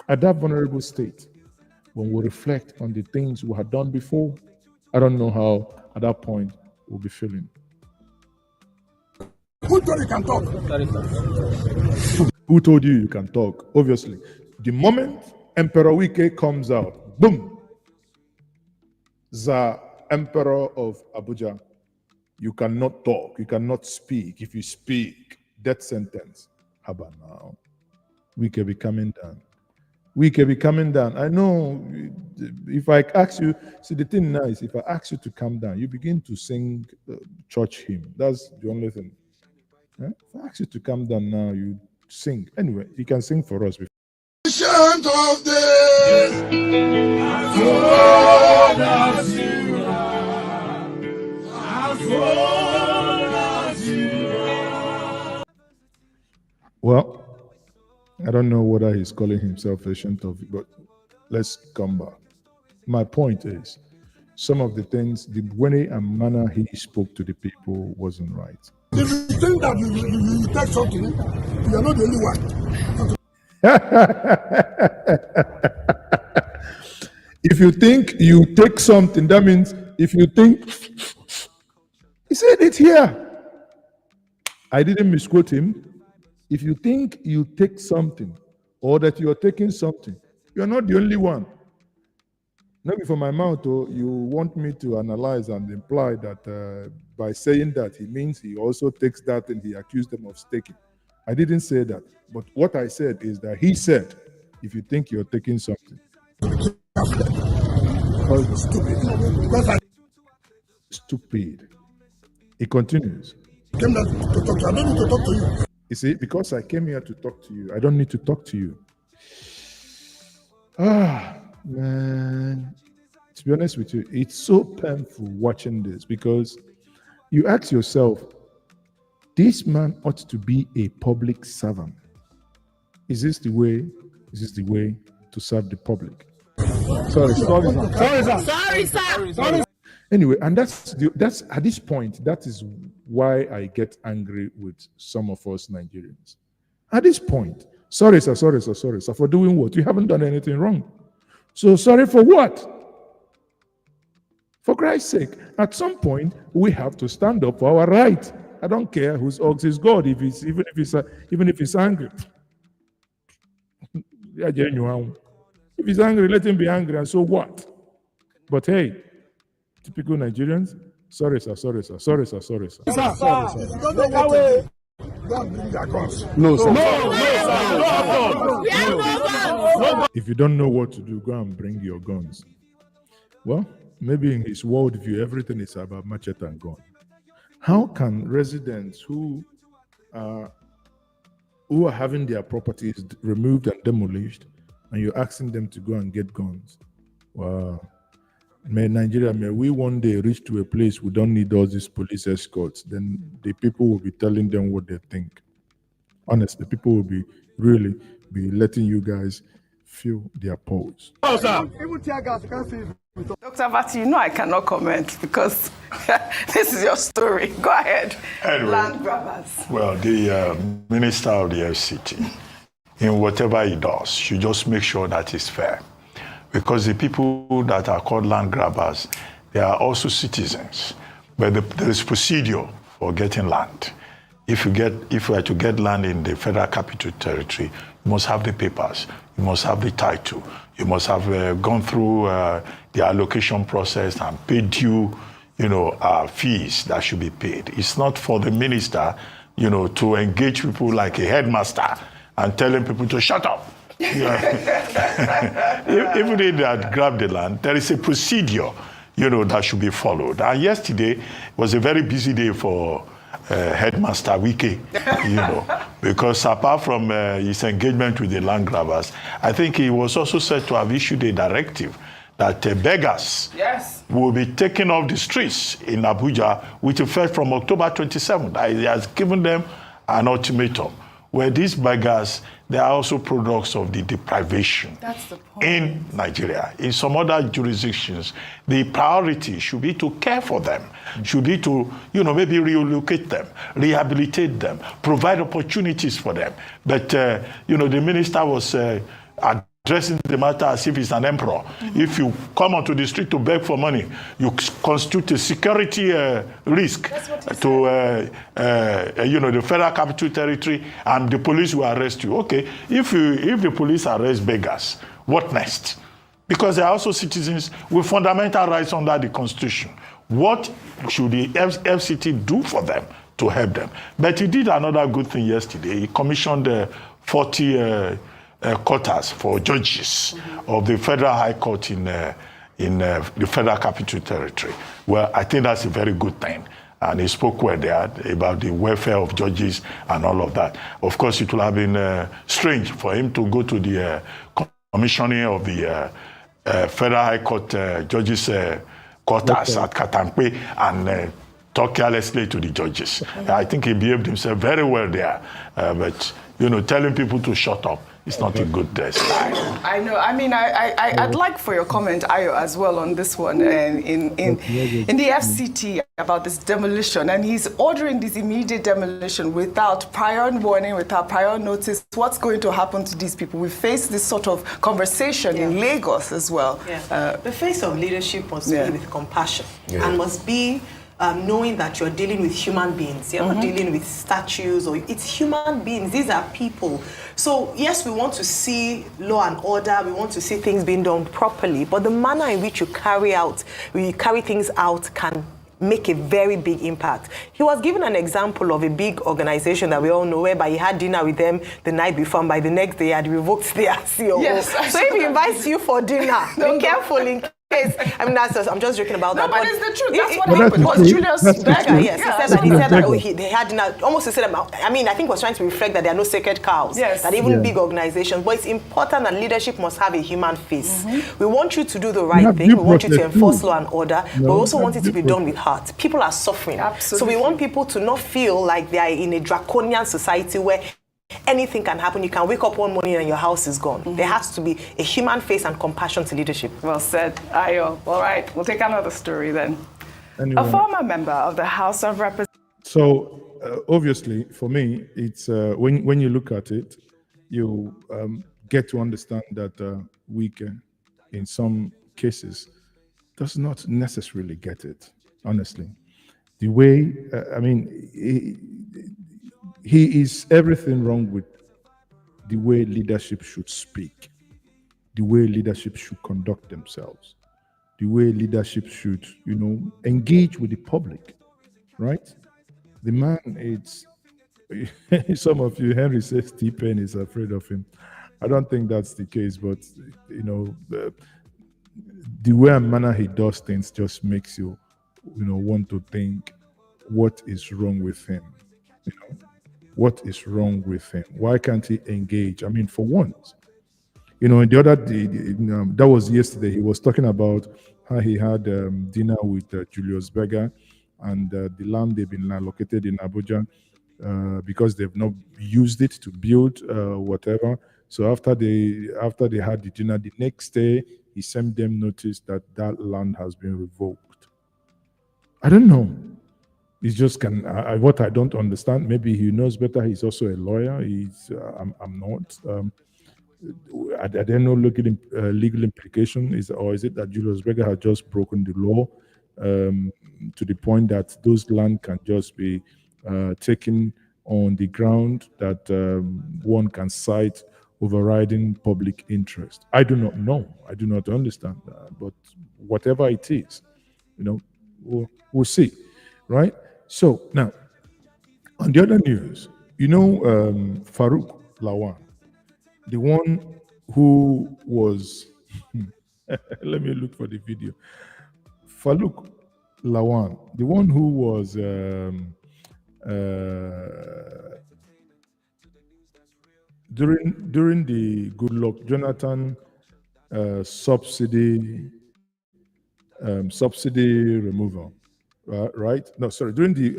At that vulnerable state, when we reflect on the things we had done before, I don't know how at that point we'll be feeling.
Who told you can talk?
Who told you you can talk? Obviously, the moment Emperor Wike comes out, boom, the Emperor of Abuja, you cannot talk, you cannot speak. If you speak, death sentence. How about now? Wike be coming down. Wike be coming down. I know if I ask you, see the thing now is if I ask you to come down, you begin to sing church hymn. That's the only thing. If I ask you to come down now, you sing. Anyway, you can sing for us.
Ancient of days, as old as you are, as old as you are.
Well, I don't know whether he's calling himself ancient of it, but let's come back. My point is, some of the things, the way and manner he spoke to the people wasn't right.
If you think that you take something, you are not the only one.
If you think you take something, that means if you think, he said it here. I didn't misquote him. If you think you take something or that you are taking something, you are not the only one. Maybe from my mouth, you want me to analyze and imply that by saying that, he means he also takes that and he accused them of staking. I didn't say that. But what I said is that he said, if you think you're taking something. Stupid. He continues.
I came here to talk to you. I don't need to talk to you.
You see, because I came here to talk to you, I don't need to talk to you. Ah, man. To be honest with you, it's so painful watching this because you ask yourself, this man ought to be a public servant. Is this the way? Is this the way to serve the public? Sorry, sir. Anyway, and that's at this point, that is why I get angry with some of us Nigerians. At this point, sorry, sir, for doing what? You haven't done anything wrong. So sorry for what? For Christ's sake, at some point, we have to stand up for our right. I don't care whose ox is God, even if he's angry. If he's angry, let him be angry, and so what? But hey, typical Nigerians, sorry, sir.
Don't bring their guns.
No, sir. No. If you don't know what to do, go and bring your guns. Well, maybe in his worldview, everything is about machete and gun. How can residents who are having their properties removed and demolished, and you're asking them to go and get guns? Wow. May Nigeria, may we one day reach to a place we don't need all these police escorts, then the people will be telling them what they think. Honestly, people will be letting you guys feel their pulse.
Oh, sir. Dr. Vati, you know I cannot comment because this is your story. Go ahead.
Anyway,
land grabbers.
Well, the Minister of the FCT, in whatever he does, should just make sure that it's fair. Because the people that are called land grabbers, they are also citizens. But there is procedure for getting land. If you are to get land in the Federal Capital Territory, you must have the papers, you must have the title, you must have gone through the allocation process and paid due, fees that should be paid. It's not for the minister, to engage people like a headmaster and telling people to shut up. Even if they had grabbed the land, there is a procedure, that should be followed. And yesterday was a very busy day for Headmaster Wike, because apart from his engagement with the land grabbers, I think he was also said to have issued a directive that beggars will be taken off the streets in Abuja with effect from October 27th. He has given them an ultimatum. Where these beggars, they are also products of the deprivation in Nigeria. In some other jurisdictions, the priority should be to care for them, should be to, maybe relocate them, rehabilitate them, provide opportunities for them. But, the minister was addressing the matter as if he's an emperor. Mm-hmm. If you come onto the street to beg for money, you constitute a security risk to the Federal Capital Territory, and the police will arrest you. Okay, if the police arrest beggars, what next? Because they are also citizens with fundamental rights under the Constitution. What should the FCT do for them to help them? But he did another good thing yesterday. He commissioned 40 quotas for judges of the Federal High Court in the Federal Capital Territory. Well, I think that's a very good thing. And he spoke well there about the welfare of judges and all of that. Of course, it would have been strange for him to go to the commissioning of the Federal High Court judges' quotas at Katampe and talk carelessly to the judges. I think he behaved himself very well there. But, telling people to shut up, it's not a good style.
I know. I mean, I'd like for your comment, Ayo, as well on this one in the FCT about this demolition, and he's ordering this immediate demolition without prior warning, without prior notice. What's going to happen to these people? We face this sort of conversation in Lagos as well.
Yeah. The face of leadership must be with compassion and must be knowing that you're dealing with human beings. You're not dealing with statues, or it's human beings. These are people. So yes, we want to see law and order. We want to see things being done properly. But the manner in which you carry things out can make a very big impact. He was given an example of a big organization that we all know, whereby he had dinner with them the night before, and by the next day he had revoked their COO.
Yes.
So if he invites you for dinner, be careful in case. I mean, I'm just joking about that.
But it's the truth. That's what
But
happened.
that's
Was
true.
Julius
That's
Berger?
true.
Yes, he said that they had dinner. Almost he said, I mean, I think he was trying to reflect that there are no sacred cows.
Yes.
That even big organizations, but it's important that leadership must have a human face. We want you to do the right thing. We want you to enforce law and order, but we also want it to be done with heart. People are suffering.
Absolutely.
So we want people to not feel like they are in a draconian society where anything can happen. You can wake up one morning and your house is gone. There has to be a human face and compassion to leadership.
Well said, Ayo. All right, we'll take another story then.
Anyway.
A former member of the House of Representatives.
So obviously, for me, it's when you look at it, you get to understand that Wike, in some cases, does not necessarily get it. Honestly, the way he is everything wrong with the way leadership should speak, the way leadership should conduct themselves, the way leadership should, engage with the public, right? The man, it's some of you, Henry says T-Pain is afraid of him. I don't think that's the case, but the way and manner he does things just makes you, want to think, what is wrong with him? What is wrong with him? Why can't he engage? I mean, for once, the other day, that was yesterday, he was talking about how he had dinner with Julius Berger, and the land they've been located in Abuja because they've not used it to build whatever. So after they had the dinner, the next day, he sent them notice that land has been revoked. I don't know. It's just what I don't understand. Maybe he knows better. He's also a lawyer. I'm not. I don't know legal implication. Or is it that Julius Berger had just broken the law to the point that those land can just be taken on the ground that one can cite overriding public interest? I do not know. I do not understand that. But whatever it is, we'll see, right? So now, on the other news, Farouk Lawan, the one who was, let me look for the video. Farouk Lawan, the one who was during the Goodluck Jonathan subsidy removal. Right? No, sorry. During the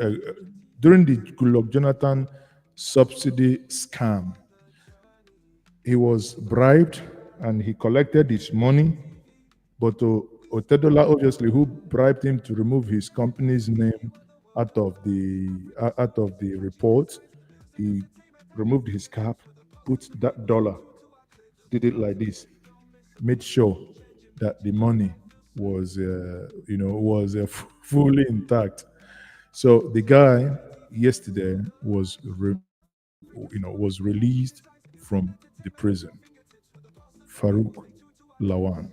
Goodluck Jonathan subsidy scam, he was bribed and he collected his money. But Otedola, obviously, who bribed him to remove his company's name out of the report, he removed his cap, put that dollar, did it like this, made sure that the money was fully intact. So the guy yesterday was released from the prison. Farouk Lawan.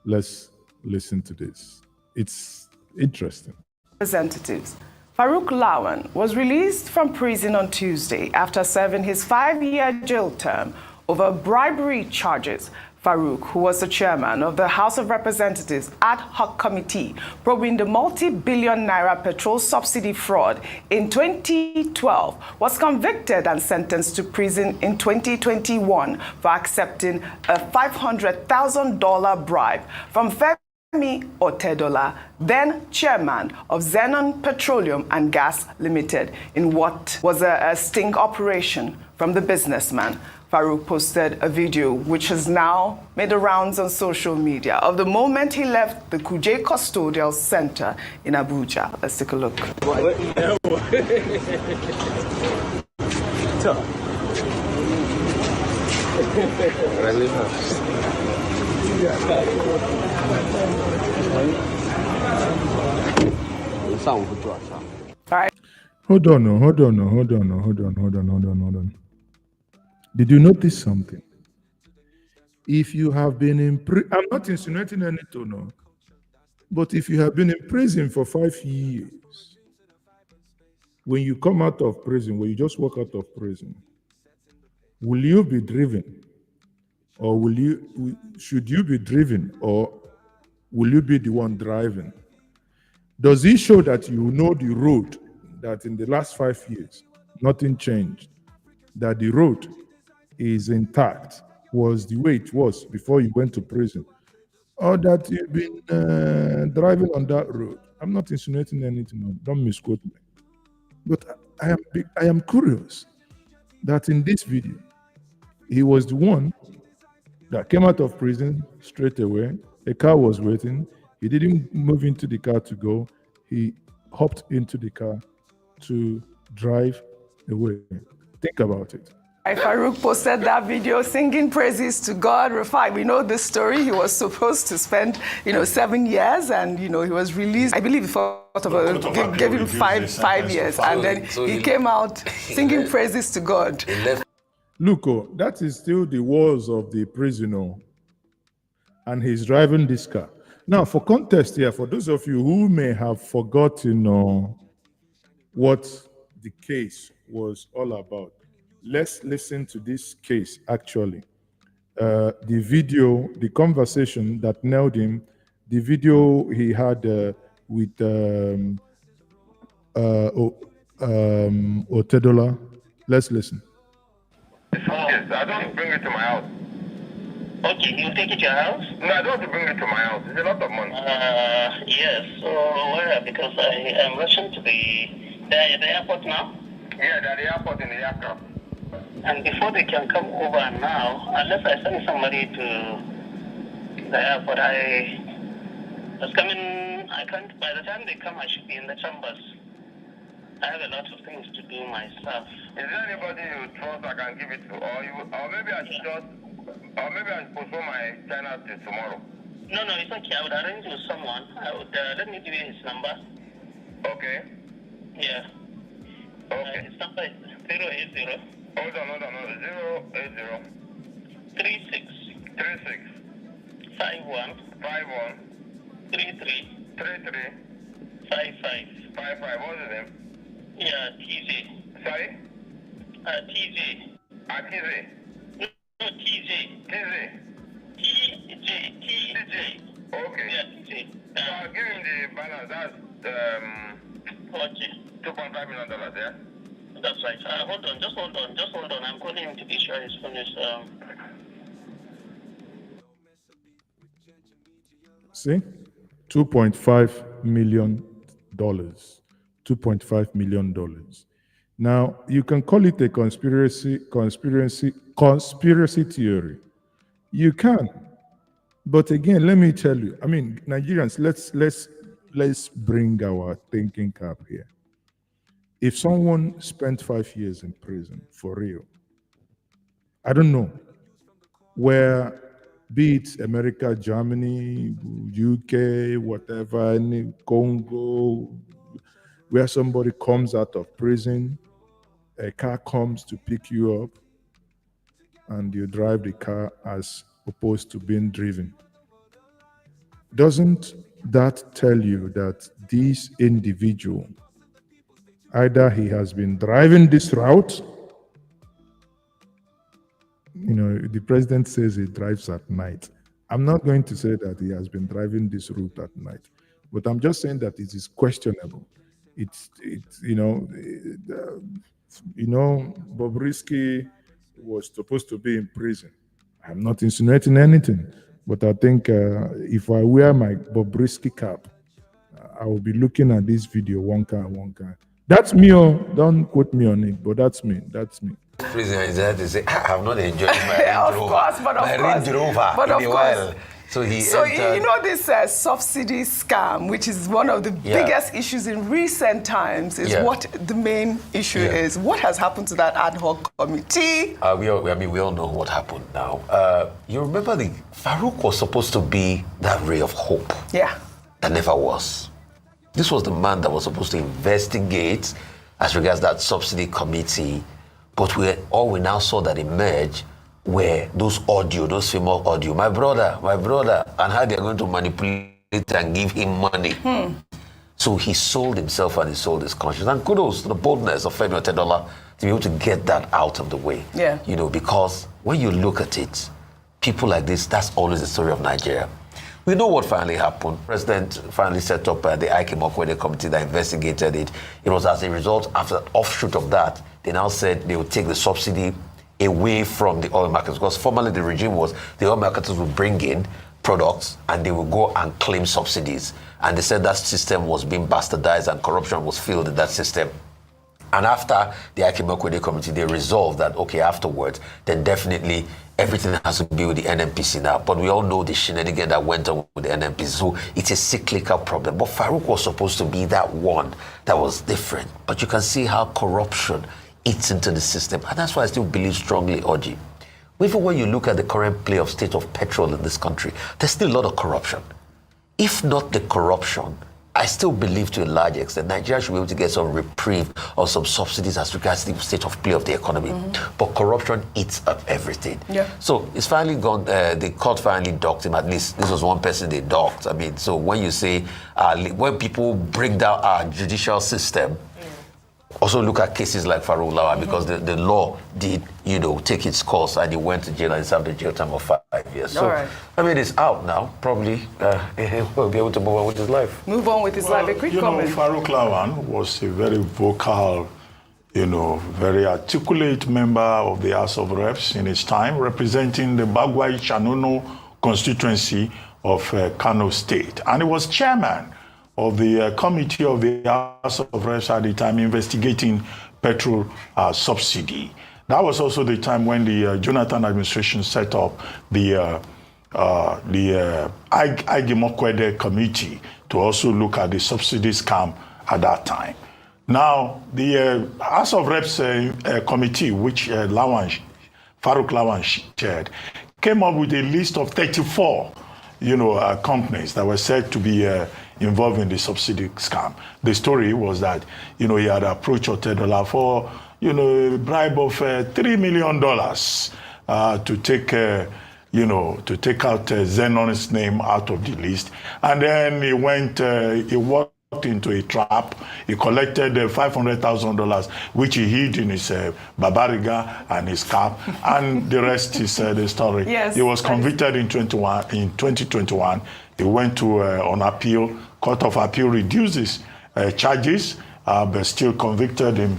Let's listen to this. It's interesting.
Representatives. Farouk Lawan was released from prison on Tuesday after serving his 5-year jail term over bribery charges. Farouk, who was the chairman of the House of Representatives ad hoc committee probing the multi-billion naira petrol subsidy fraud in 2012, was convicted and sentenced to prison in 2021 for accepting a $500,000 bribe from Femi Otedola, then chairman of Zenon Petroleum and Gas Limited, in what was a sting operation from the businessman. Farouk posted a video which has now made the rounds on social media of the moment he left the Kuje Custodial Center in Abuja. Let's take a look. right.
Hold on. Did you notice something? If you have been in prison, I'm not insinuating anything, no. But if you have been in prison for 5 years, when you come out of prison, when you just walk out of prison, will you be driven? Or should you be driven? Or will you be the one driving? Does it show that you know the road, that in the last 5 years, nothing changed, that the road is intact, was the way it was before you went to prison, or that you've been driving on that road? I'm not insinuating anything, don't misquote me. But I am curious that in this video, he was the one that came out of prison straight away. A car was waiting. He didn't move into the car to go. He hopped into the car to drive away. Think about it.
Farouk posted that video singing praises to God. Rafai, we know this story. He was supposed to spend, 7 years, and he was released. I believe gave him five years, and then he came out singing praises to God.
Look, that is still the walls of the prisoner, and he's driving this car. Now, for context here, for those of you who may have forgotten what the case was all about, let's listen to this case, actually. The video, the conversation that nailed him, the video he had with Otedola. Let's listen.
Yes, I don't want to bring it to my house.
Okay, you take it to your house?
No, I don't want to bring it to my house. It's a lot of money.
Yes. So where? Because I am rushing to the airport now.
Yeah, they're at the airport in the aircraft.
And before they can come over now, unless I send somebody to the airport, I was coming. I can't. By the time they come, I should be in the chambers. I have a lot of things to do myself.
Is there anybody you trust I can give it to, or maybe I should postpone my China till tomorrow?
No, it's okay. I would arrange with someone. I would let me give you his number.
Okay.
Yeah.
Okay.
His number is 080.
Hold on. 080.
36. 51. 33. 55.
What's his name?
Yeah, TJ.
Sorry?
TJ.
TJ.
No, TJ. TJ.
Okay.
Yeah, TJ.
So I'll give him the balance. That's
Okay.
$2.5 million, yeah?
That's right. Hold on. Just hold on. I'm calling him to be sure he's finished.
See? $2.5 million. $2.5 million. Now, you can call it a conspiracy theory. You can. But again, let me tell you, Nigerians, let's bring our thinking cap here. If someone spent 5 years in prison, for real, I don't know, where, be it America, Germany, UK, whatever, Congo, where somebody comes out of prison, a car comes to pick you up, and you drive the car as opposed to being driven. Doesn't that tell you that this individual, either he has been driving this route, the president says he drives at night. I'm not going to say that he has been driving this route at night, but I'm just saying that it is questionable. Bobrisky was supposed to be in prison. I'm not insinuating anything, but I think if I wear my Bobrisky cap, I will be looking at this video one car. That's me, don't quote me on it, but that's me.
Prison is there to say, I have not enjoyed my Range Rover.
My Range
Rover in a while. So
this subsidy scam, which is one of the biggest issues in recent times, is what the main issue is. What has happened to that ad hoc committee?
We all know what happened now. You remember Farouk was supposed to be that ray of hope.
Yeah.
That never was. This was the man that was supposed to investigate as regards that subsidy committee, but we now saw that emerge were those famous audio. My brother, and how they're going to manipulate and give him money. So he sold himself and he sold his conscience. And kudos to the boldness of Femi Otedola to be able to get that out of the way.
Yeah.
Because when you look at it, people like this, that's always the story of Nigeria. We know what finally happened. The president finally set up the Wike Abuja committee that investigated it. It was as a result, after offshoot of that, they now said they would take the subsidy away from the oil markets, because formerly the regime was the oil marketers would bring in products and they would go and claim subsidies. And they said that system was being bastardized and corruption was filled in that system. And after the Wike Abuja committee, they resolved that, okay, afterwards, then definitely everything has to be with the NNPC now. But we all know the shenanigan that went on with the NNPC. So it's a cyclical problem. But Farouk was supposed to be that one that was different. But you can see how corruption eats into the system. And that's why I still believe strongly, Oji. Even when you look at the current play of state of petrol in this country, there's still a lot of corruption. If not the corruption, I still believe to a large extent Nigeria should be able to get some reprieve or some subsidies as regards the state of play of the economy. But corruption eats up everything.
Yeah.
So it's finally gone, the court finally docked him. At least this was one person they docked. I mean, so when you say, when people bring down our judicial system, also look at cases like Farouk Lawan, because the law did, take its course, and he went to jail and served a jail term of 5 years. So,
right.
I mean, it's out now. Probably he will be able to move on with his life.
Move on with his life. A quick comment.
Farouk Lawan was a very vocal, very articulate member of the House of Reps in his time, representing the Bagwai Chanono constituency of Kano State. And he was chairman of the committee of the House of Reps at the time investigating petrol subsidy. That was also the time when the Jonathan administration set up the Agimokwede committee to also look at the subsidy scam at that time. Now, the House of Reps committee, which Farouk Lawan chaired, came up with a list of 34 companies that were said to be involved in the subsidy scam. The story was that, he had approached Otedola for, a bribe of $3 million to take, to take out Zenon's name out of the list. And then he walked into a trap. He collected $500,000, which he hid in his babariga and his cap, and the rest is the story.
Yes,
he was convicted in 2021. He went to on appeal. Court of Appeal reduces charges, but still convicted him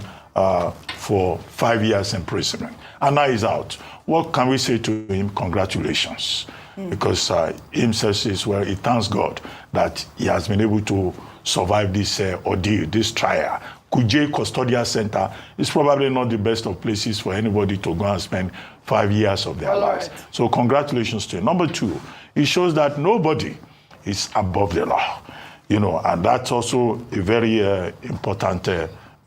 for 5 years imprisonment. And now he's out. What can we say to him? Congratulations. Because him says he thanks God that he has been able to survive this ordeal, this trial. Kuje Custodial Center is probably not the best of places for anybody to go and spend 5 years of their lives. Right. So congratulations to him. Number two, it shows that nobody is above the law, and that's also a very important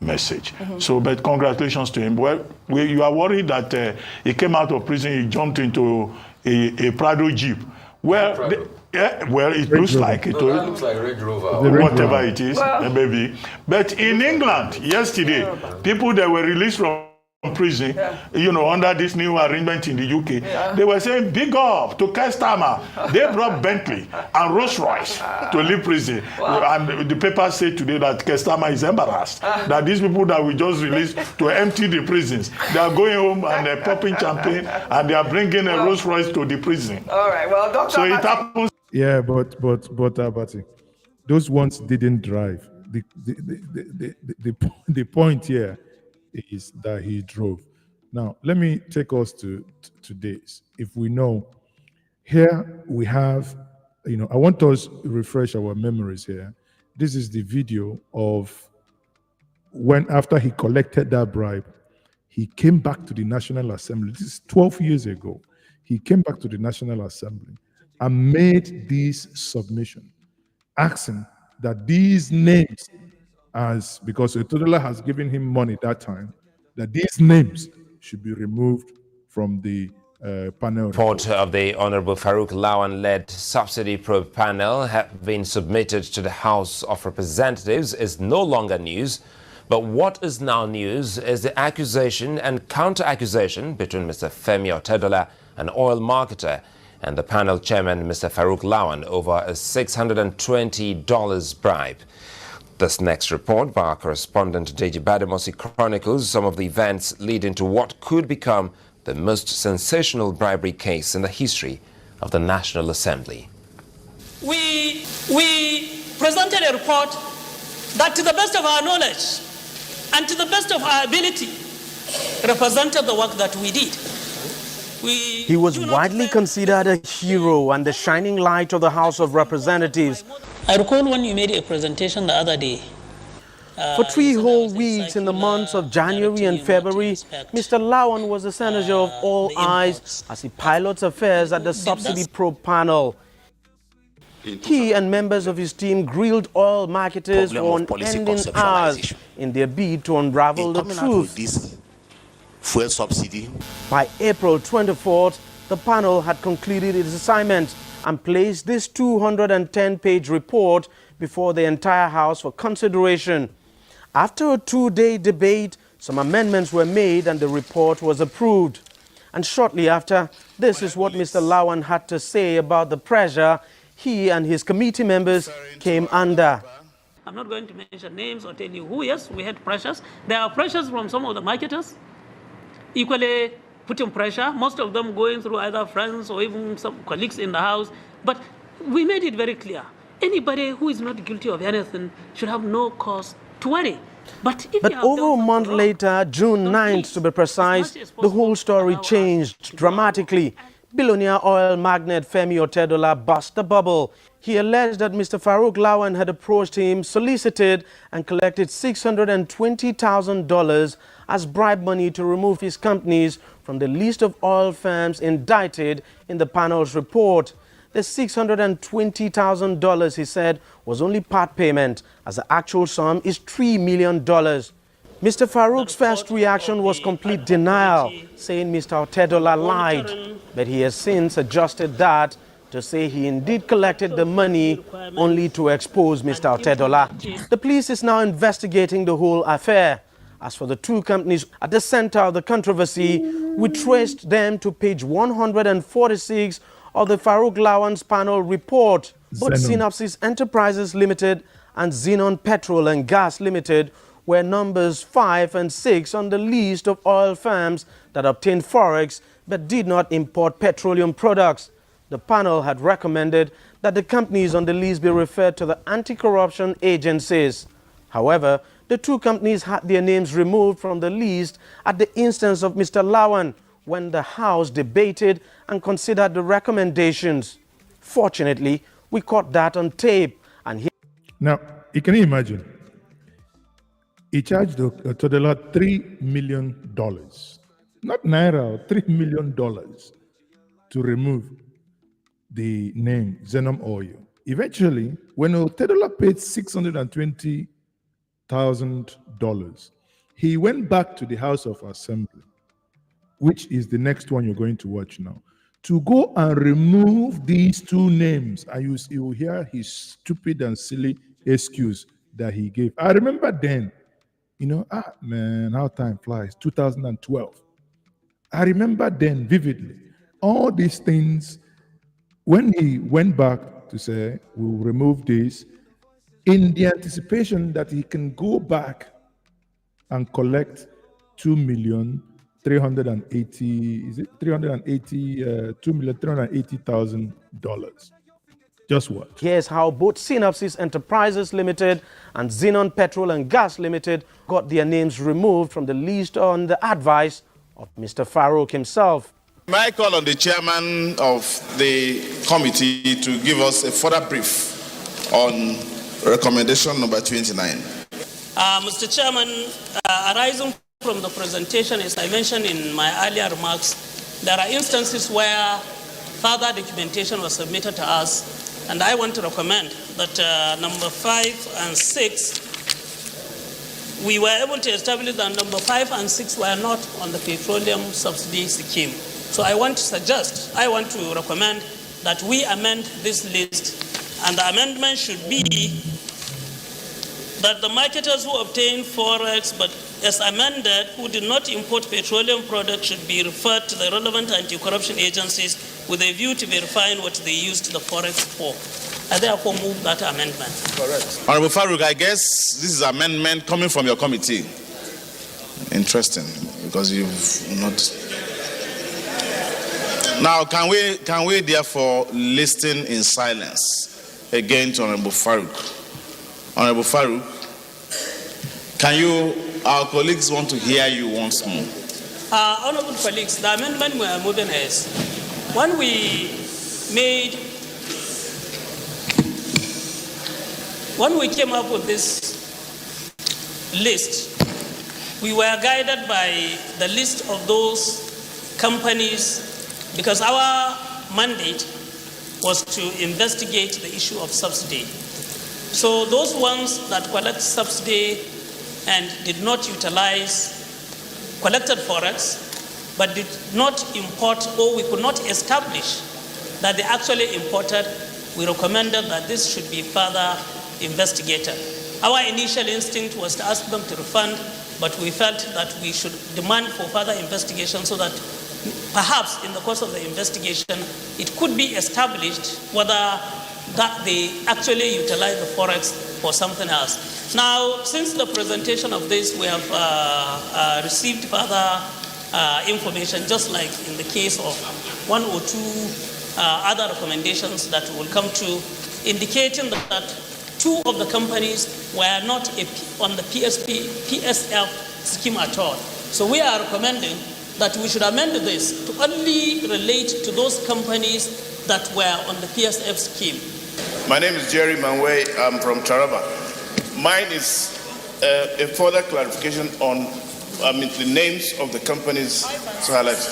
message. So, but congratulations to him. Well, you are worried that he came out of prison, he jumped into a Prado Jeep. Well, it looks like it.
No, that looks like Range Rover.
Whatever it is, maybe. But in England, yesterday, people that were released from prison, under this new arrangement in the UK, they were saying, big up to Kestama. They brought Bentley and Rolls Royce to leave prison. And the paper said today that Kestama is embarrassed that these people that we just released to empty the prisons, they are going home and they're popping champagne and they are bringing a Rolls Royce to the prison.
All right, well, Dr.
So it happens.
Yeah, but Abati, those ones didn't drive. The point here is that he drove. Now, let me take us to this. If we know, here we have, I want us to refresh our memories here. This is the video of when, after he collected that bribe, he came back to the National Assembly. This is 12 years ago. He came back to the National Assembly and made this submission, asking that these names, because Otedola has given him money that time, that these names should be removed from the panel
report of the Honorable Farouk Lawan-led subsidy probe panel have been submitted to the House of Representatives is no longer news. But what is now news is the accusation and counter-accusation between Mr. Femi Otedola, an oil marketer, and the panel chairman, Mr. Farouk Lawan, over a $620 bribe. This next report by our correspondent Njenje Bademosi chronicles some of the events leading to what could become the most sensational bribery case in the history of the National Assembly.
We presented a report that, to the best of our knowledge and to the best of our ability, represented the work that we did.
He was widely considered a hero and the shining light of the House of Representatives.
I recall when you made a presentation the other day.
For 3 whole weeks in the months of January and February, Mr. Lawan was the senator of all eyes as he pilots affairs at the subsidy probe panel. He and members of his team grilled oil marketers for unending hours in their bid to unravel the truth.
Fuel subsidy.
By April 24th, the panel had concluded its assignment and placed this 210-page report before the entire House for consideration. After a 2-day debate, some amendments were made and the report was approved. And shortly after, this is what Mr. Lawan had to say about the pressure he and his committee members came under.
I'm not going to mention names or tell you who. Yes, we had pressures. There are pressures from some of the marketers, equally putting pressure, most of them going through either friends or even some colleagues in the House. But we made it very clear. Anybody who is not guilty of anything should have no cause to worry. But
over a month later, June 9th to be precise, the whole story changed dramatically. Billionaire oil magnate Femi Otedola burst the bubble. He alleged that Mr. Farouk Lawan had approached him, solicited and collected $620,000 as bribe money to remove his companies from the list of oil firms indicted in the panel's report. The $620,000, he said, was only part payment, as the actual sum is $3 million. Mr. Farouk's first reaction was complete denial, saying Mr. Otedola lied. But he has since adjusted that to say he indeed collected the money only to expose Mr. Otedola. The police is now investigating the whole affair. As for the 2 companies at the center of the controversy, we traced them to page 146 of the Farouk Lawan's panel report. Both Synopsys Enterprises Limited and Xenon Petrol and Gas Limited were numbers 5 and 6 on the list of oil firms that obtained forex but did not import petroleum products. The panel had recommended that the companies on the list be referred to the anti-corruption agencies. However, the 2 companies had their names removed from the list at the instance of Mr. Lawan when the House debated and considered the recommendations. Fortunately, we caught that on tape. And
now, you can imagine, he charged Otedola $3 million, not naira, $3 million to remove the name Xenon Oil. Eventually, when Otedola paid $620,000, he went back to the House of Assembly, which is the next one you're going to watch now, to go and remove these 2 names. And you will hear his stupid and silly excuse that he gave. I remember then, man, how time flies, 2012. I remember then vividly, all these things, when he went back to say, we'll remove this, in the anticipation that he can go back and collect $2,380,000. Just what?
Here's how both Synopsys Enterprises Limited and Xenon Petrol and Gas Limited got their names removed from the list on the advice of Mr. Farouk himself.
May I call on the chairman of the committee to give us a further brief on recommendation number 29.
Mr. Chairman, arising from the presentation, as I mentioned in my earlier remarks, there are instances where further documentation was submitted to us, and I want to recommend that number 5 and 6, we were able to establish that number 5 and 6 were not on the petroleum subsidy scheme. So I want to recommend that we amend this list, and the amendment should be that the marketers who obtain forex but as amended who did not import petroleum products should be referred to the relevant anti-corruption agencies with a view to verifying what they used the forex for. I therefore move that amendment.
Correct. Honorable Farouk, I guess this is amendment coming from your committee. Interesting, because you've not. Now, can we therefore listen in silence again to Honorable Farouk? Honorable Farouk, our colleagues want to hear you once more.
Honorable colleagues, the amendment we are moving is, when we came up with this list, we were guided by the list of those companies because our mandate was to investigate the issue of subsidy. So those ones that collect subsidy and did not utilize collected forex, but did not import, or we could not establish that they actually imported, we recommended that this should be further investigated. Our initial instinct was to ask them to refund, but we felt that we should demand for further investigation so that perhaps in the course of the investigation, it could be established whether that they actually utilize the forex for something else. Now, since the presentation of this, we have received further information, just like in the case of one or two other recommendations that will come to, indicating that two of the companies were not on the PSF scheme at all. So we are recommending that we should amend this to only relate to those companies that were on the PSF scheme.
My name is Jerry Manway. I'm from Taraba. Mine is a further clarification on the names of the companies to highlight.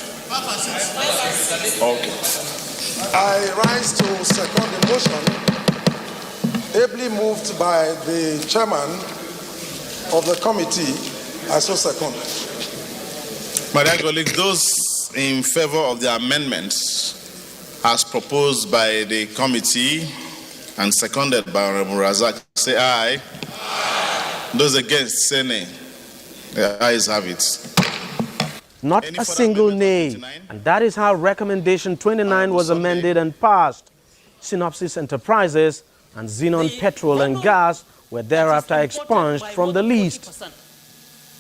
Okay.
I rise to second the motion, ably moved by the chairman of the committee. I so second.
My dear colleagues, those in favor of the amendments as proposed by the committee and seconded by Honorable Razak, say aye. Aye. Those against, say nay. The ayes have it.
Not a single nay. And that is how Recommendation 29 was amended and passed. Synopsis Enterprises and Xenon Petrol and Gas were thereafter expunged from the list.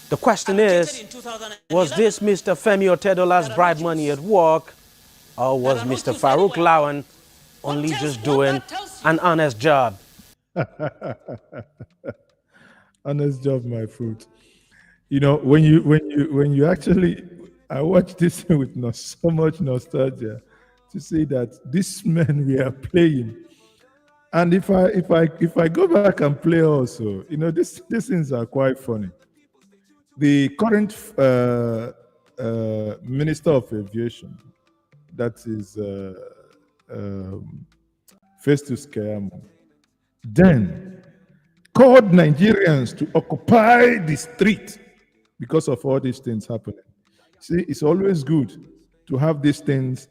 The question is, was this Mr. Femi Otedola's bribe money at work, or was Mr. Farouk Lawan only just doing an honest job?
Honest job, my fruit. You know, when you actually, I watched this with so much nostalgia to see that this man we are playing. And if I go back and play also, you know, these things are quite funny. The current Minister of Aviation, that is Festus Keyamo, then called Nigerians to occupy the street because of all these things happening. See, it's always good to have these things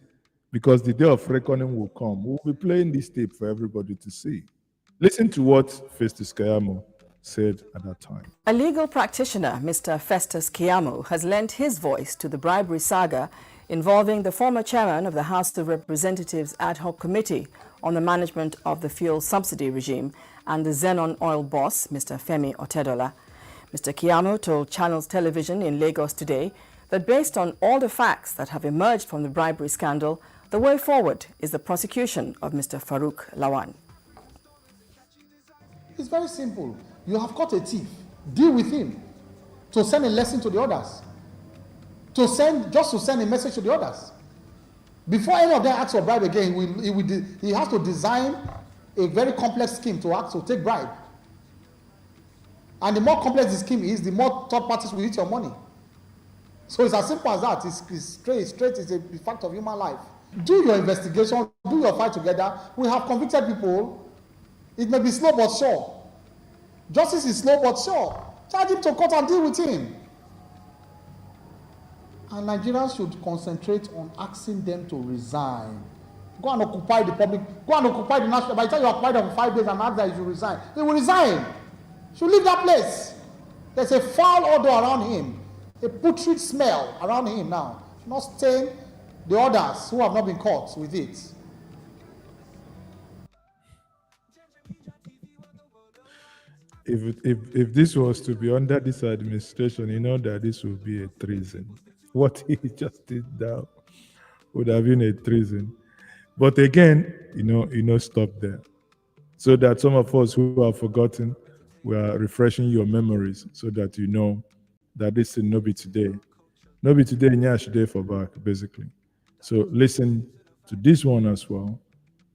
because the day of reckoning will come. We'll be playing this tape for everybody to see. Listen to what Festus Keyamo said at that time.
A legal practitioner, Mr. Festus Keyamo, has lent his voice to the bribery saga involving the former chairman of the House of Representatives Ad Hoc Committee on the Management of the Fuel Subsidy Regime and the Xenon oil boss, Mr. Femi Otedola. Mr. Keyamo told Channels Television in Lagos today that based on all the facts that have emerged from the bribery scandal, the way forward is the prosecution of Mr. Farouk Lawan.
It's very simple. You have caught a thief. Deal with him to send a lesson to the others. To send a message to the others. Before any of them asks for bribe again, he has to design a very complex scheme to take bribe. And the more complex the scheme is, the more third parties will eat your money. So it's as simple as that. It's straight. It's a fact of human life. Do your investigation. Do your fight together. We have convicted people. It may be slow but sure. Justice is slow but sure. Charge him to court and deal with him. And Nigerians should concentrate on asking them to resign. Go and occupy the public, go and occupy the national. By the time you occupy them for 5 days and ask that you should resign, they will resign. You should leave that place. There's a foul odor around him, a putrid smell around him now. You should not stain the others who have not been caught with it.
If this was to be under this administration, you know that this would be a treason. What he just did now would have been a treason. But again, stop there. So that some of us who have forgotten, we are refreshing your memories so that you know that this is no be today. No be today, nyash day for back, basically. So listen to this one as well,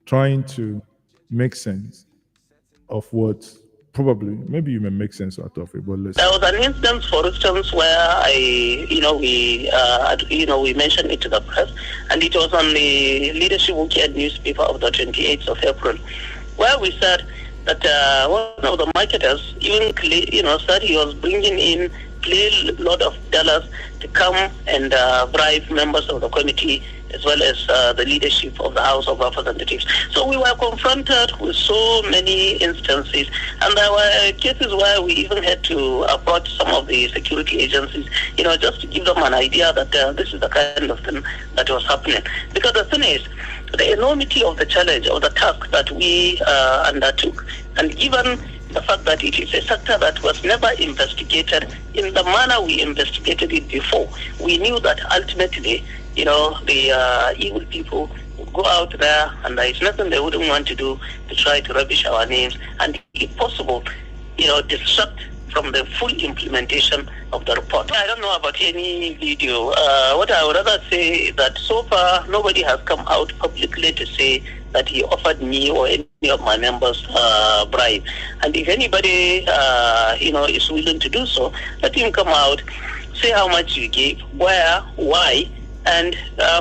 trying to make sense of what probably, maybe you may make sense out of it, but listen.
There was an instance, for instance, where we mentioned it to the press, and it was on the Leadership Weekend newspaper of the 28th of April, where we said that one of the marketers even, said he was bringing in clear lot of dollars to come and bribe members of the committee as well as the leadership of the House of Representatives. So we were confronted with so many instances, and there were cases where we even had to approach some of the security agencies, just to give them an idea that this is the kind of thing that was happening. Because the thing is, the enormity of the challenge, of the task that we undertook, and given the fact that it is a sector that was never investigated in the manner we investigated it before, we knew that ultimately, the evil people would go out there, and there is nothing they wouldn't want to do to try to rubbish our names, and if possible, disrupt from the full implementation of the report. I don't know about any video. What I would rather say is that so far nobody has come out publicly to say that he offered me or any of my members bribe. And if anybody is willing to do so, let him come out, say how much he gave, where, why, and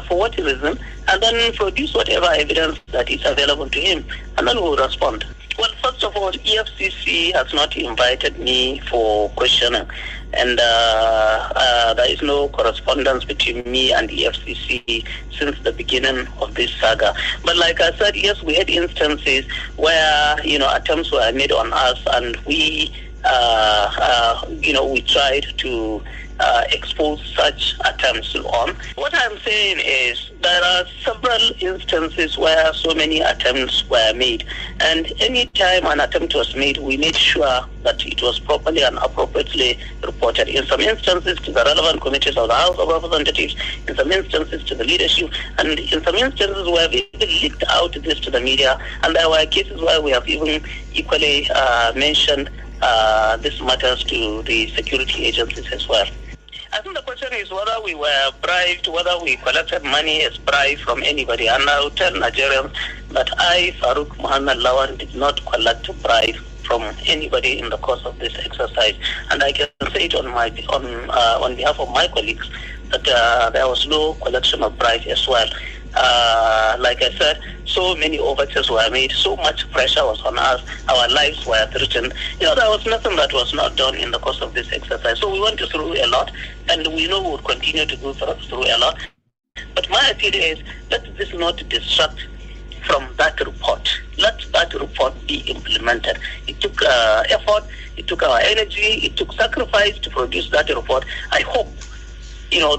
for what reason, and then produce whatever evidence that is available to him, and then we'll respond. Well, first of all, EFCC has not invited me for questioning, and there is no correspondence between me and EFCC since the beginning of this saga. But like I said, yes, we had instances where, attempts were made on us, and we tried to expose such attempts on. What I'm saying is there are several instances where so many attempts were made, and any time an attempt was made, we made sure that it was properly and appropriately reported. In some instances to the relevant committees of the House of Representatives, in some instances to the leadership, and in some instances where we even leaked out this to the media, and there were cases where we have even equally mentioned these matters to the security agencies as well. I think the question is whether we were bribed, whether we collected money as bribe from anybody. And I will tell Nigerians that I, Farouk Lawan, did not collect bribe from anybody in the course of this exercise. And I can say it on behalf of my colleagues that there was no collection of bribe as well. Like I said, so many overtures were made, so much pressure was on us, our lives were threatened. There was nothing that was not done in the course of this exercise. So we went through a lot, and we know we will continue to go through a lot. But my appeal is, let this not distract from that report. Let that report be implemented. It took effort, it took our energy, it took sacrifice to produce that report. I hope,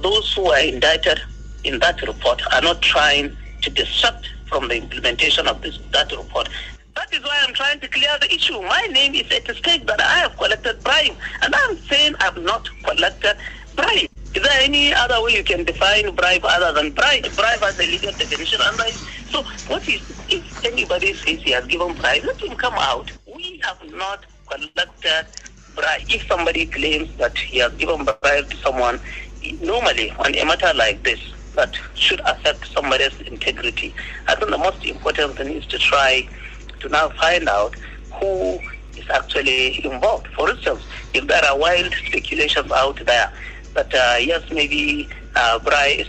those who are indicted in that report are not trying to distract from the implementation of that report. That is why I'm trying to clear the issue. My name is at stake that I have collected bribe, and I'm saying I've not collected bribe. Is there any other way you can define bribe other than bribe? Bribe has a legal definition. So if anybody says he has given bribe, let him come out. We have not collected bribe. If somebody claims that he has given bribe to someone, normally on a matter like this, that should affect somebody's integrity, I think the most important thing is to try to now find out who is actually involved. For instance, if there are wild speculations out there that yes, maybe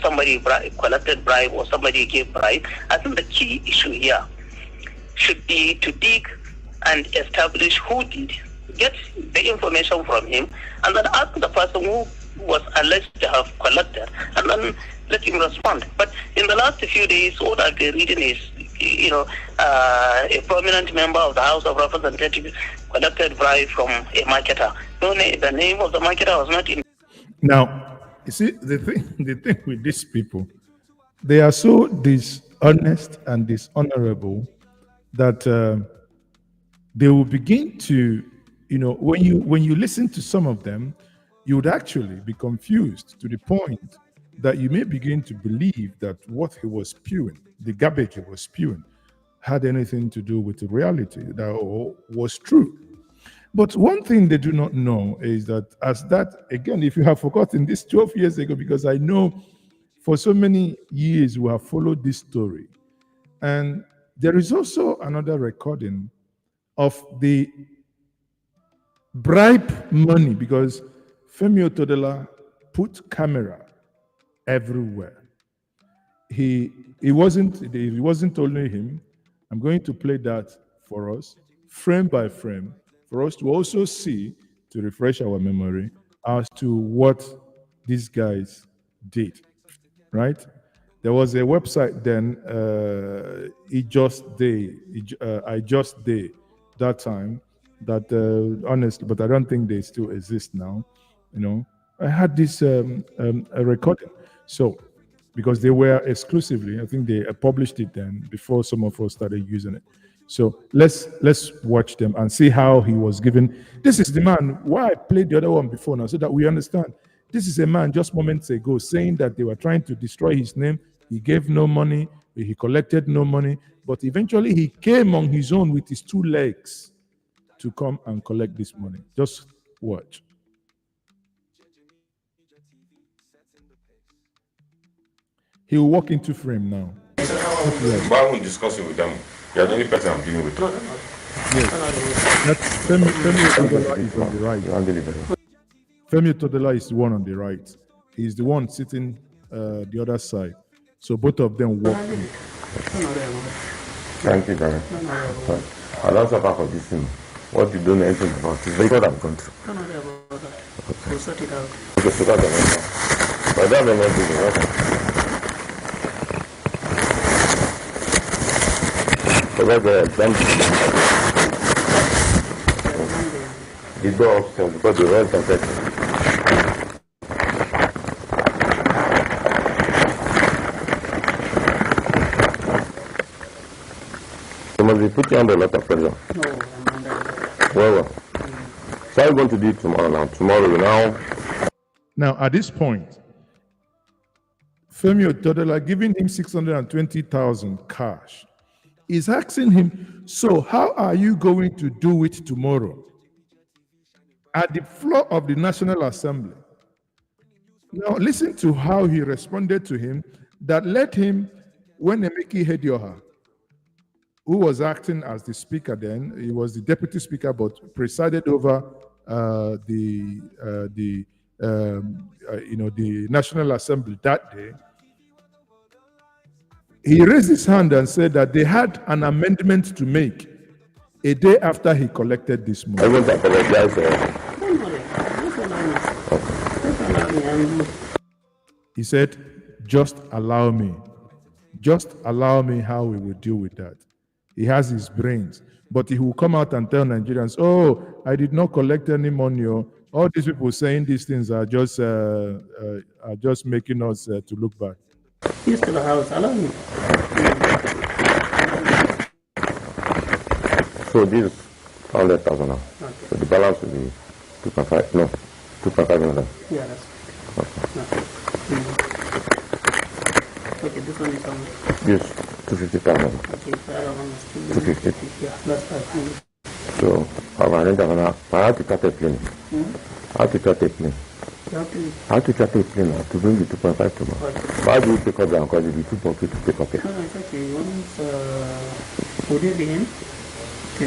somebody collected bribe or somebody gave bribe, I think the key issue here should be to dig and establish who did, get the information from him, and then ask the person who was alleged to have collected, and then let him respond. But in the last few days, all I've been reading is, a prominent member of the House of Representatives collected bribe from a marketer. The name of the marketer was not in.
Now, you see, the thing with these people, they are so dishonest and dishonorable that they will begin to, when you listen to some of them, you would actually be confused to the point that you may begin to believe that what he was spewing, the garbage he was spewing, had anything to do with the reality that was true. But one thing they do not know is that, again, if you have forgotten this 12 years ago, because I know for so many years we have followed this story, and there is also another recording of the bribe money, because Femi Otedola put camera everywhere. It wasn't only him. I'm going to play that for us, frame by frame, for us to also see, to refresh our memory as to what these guys did, right? There was a website then, I Just Day, that time, that honestly, but I don't think they still exist now. I had this a recording. So, because they were exclusively, I think they published it then before some of us started using it. So let's watch them and see how he was given. This is the man. Why I played the other one before now, so that we understand. This is a man just moments ago saying that they were trying to destroy his name. He gave no money. He collected no money. But eventually he came on his own with his 2 legs to come and collect this money. Just watch. He will walk into frame now.
Why won't discuss it with them? You're the only person I'm dealing with.
Yes. That's Femi Otedola is on the right. Femi Otedola is the one on the right. He's the one sitting the other side. So both of them walk in.
Thank you, Gary. I don't suffer for this thing. What you don't know anything about is very good I've gone through.
Don't worry about that. We'll sort it out.
Okay, so that's the but that's the next thing. The door upstairs because the rent and section. You must be putting under a lot of pressure.
No, I'm under it.
Well. So I'm going to do it tomorrow now. Tomorrow
Now, at this point, Femi Otedola giving him 620,000 cash. Is asking him, so how are you going to do it tomorrow? At the floor of the National Assembly. Now listen to how he responded to him that led him, when Emeki Hedioha, who was acting as the speaker then, he was the deputy speaker, but presided over the National Assembly that day. He raised his hand and said that they had an amendment to make a day after he collected this money.
I want to apologize.
He said, just allow me. Just allow me how we will deal with that. He has his brains. But he will come out and tell Nigerians, oh, I did not collect any money. All these people saying these things are just making us to look bad.
He's to the house. Allow me.
So this is 100,000 now. Okay. So the balance will be 2.5. No, 2.5 million.
Yeah, that's okay. Okay, this one is how much?
This 250,000.
Okay, the other one is
250.
Yeah, that's 5 million.
So I've arranged I have to start a plane. I have to start a plane. I have to start a plane now to bring the 2.5 tomorrow. Okay. Why do you take up the because the 2.2 to take up it?
No, it's okay. Once, would you be in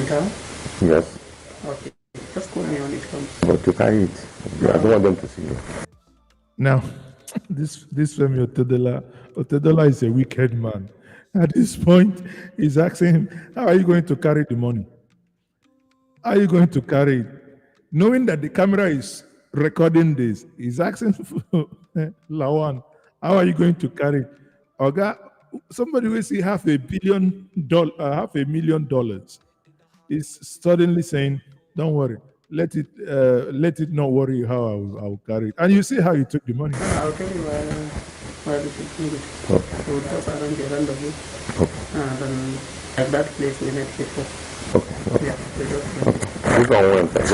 town?
Yes.
Okay. Just call me when it comes.
But to carry it, I don't want them to see you.
Now, this Femi Otedola is a wicked man. At this point, he's asking him, how are you going to carry the money? How are you going to carry it? Knowing that the camera is recording this. He's asking for Lawan, how are you going to carry? Oga, somebody will see $500,000 is suddenly saying, "Don't worry, let it not worry you how I'll carry it." And you see how you took the money.
I'll tell you why we should do it. So just arrange a rendezvous. And then at that place we let people.
Okay.
Yeah, we just
You don't want that.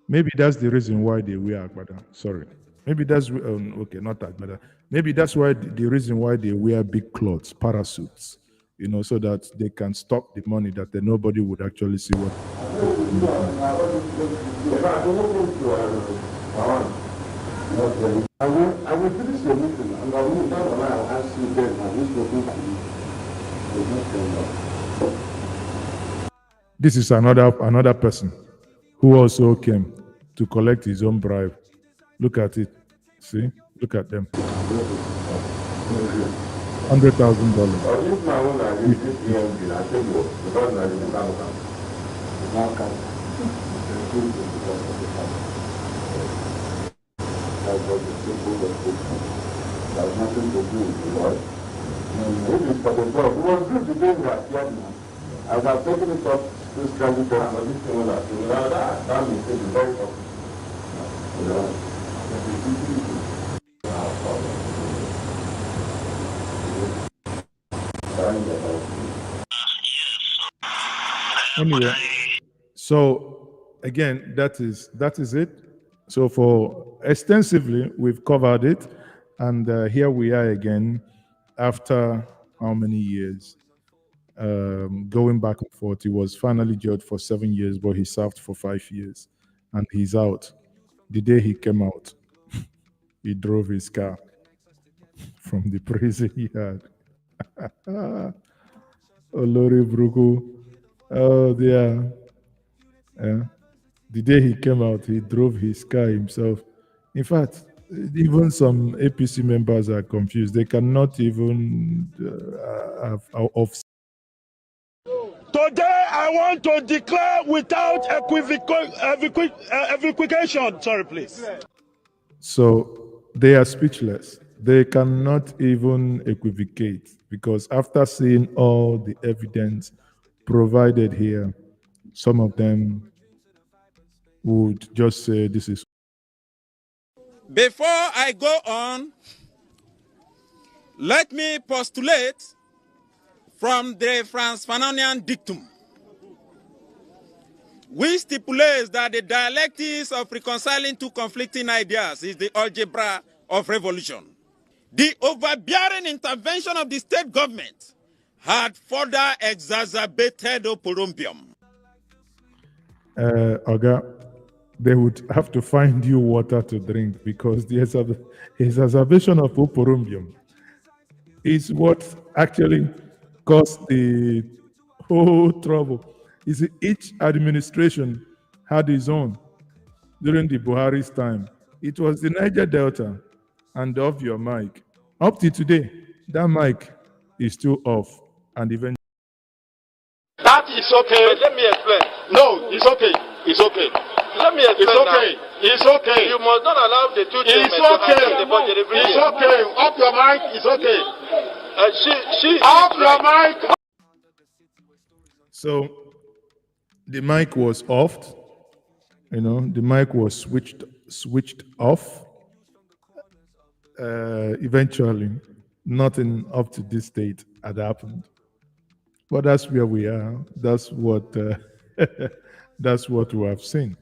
Maybe that's the reason why they wear agbada. Sorry. Maybe that's okay, not agbada. Maybe that's why the reason why they wear big clothes, parasuits, so that they can stop the money that nobody would actually see what.
I will finish the meeting and I will ask you then and
this is another person who also came to collect his own bribe. Look at it. See? Look at them.
There's nothing to do with the Lord. It is for the God. It was good today we are here now. As I've taken it up, this candidate and this thing will have to that mistake is very tough.
Anyway, so again, that is it. So for extensively, we've covered it, and here we are again after how many years? Going back and forth. He was finally judged for 7 years, but he served for 5 years, and he's out. The day he came out, he drove his car from the prison yard. Olori Bruku. Oh, dear. The day he came out, he drove his car himself. In fact, even some APC members are confused. They cannot even have off.
Today, I want to declare without equivocation. Sorry, please.
So they are speechless. They cannot even equivocate because after seeing all the evidence provided here, some of them would just say this is.
Before I go on, let me postulate from the Franz Fanonian dictum, which stipulates that the dialectics of reconciling two conflicting ideas is the algebra of revolution. The overbearing intervention of the state government had further exacerbated Oporombium.
Oga, they would have to find you water to drink because the exacerbation of Oporombium is what actually caused the whole trouble. You see, each administration had its own. During the Buhari's time, it was the Niger Delta and off your mic. Up to today, that mic is still off and eventually.
That is okay. But let me explain. No, it's okay. It's okay. Let me explain. It's okay. Now. It's okay. You must not allow the two children to have the budget every year. It's okay. Off your mic. It's okay. She off your mic.
So the mic was off. The mic was switched off. Eventually, nothing up to this date had happened. But that's where we are. That's what that's what we have seen.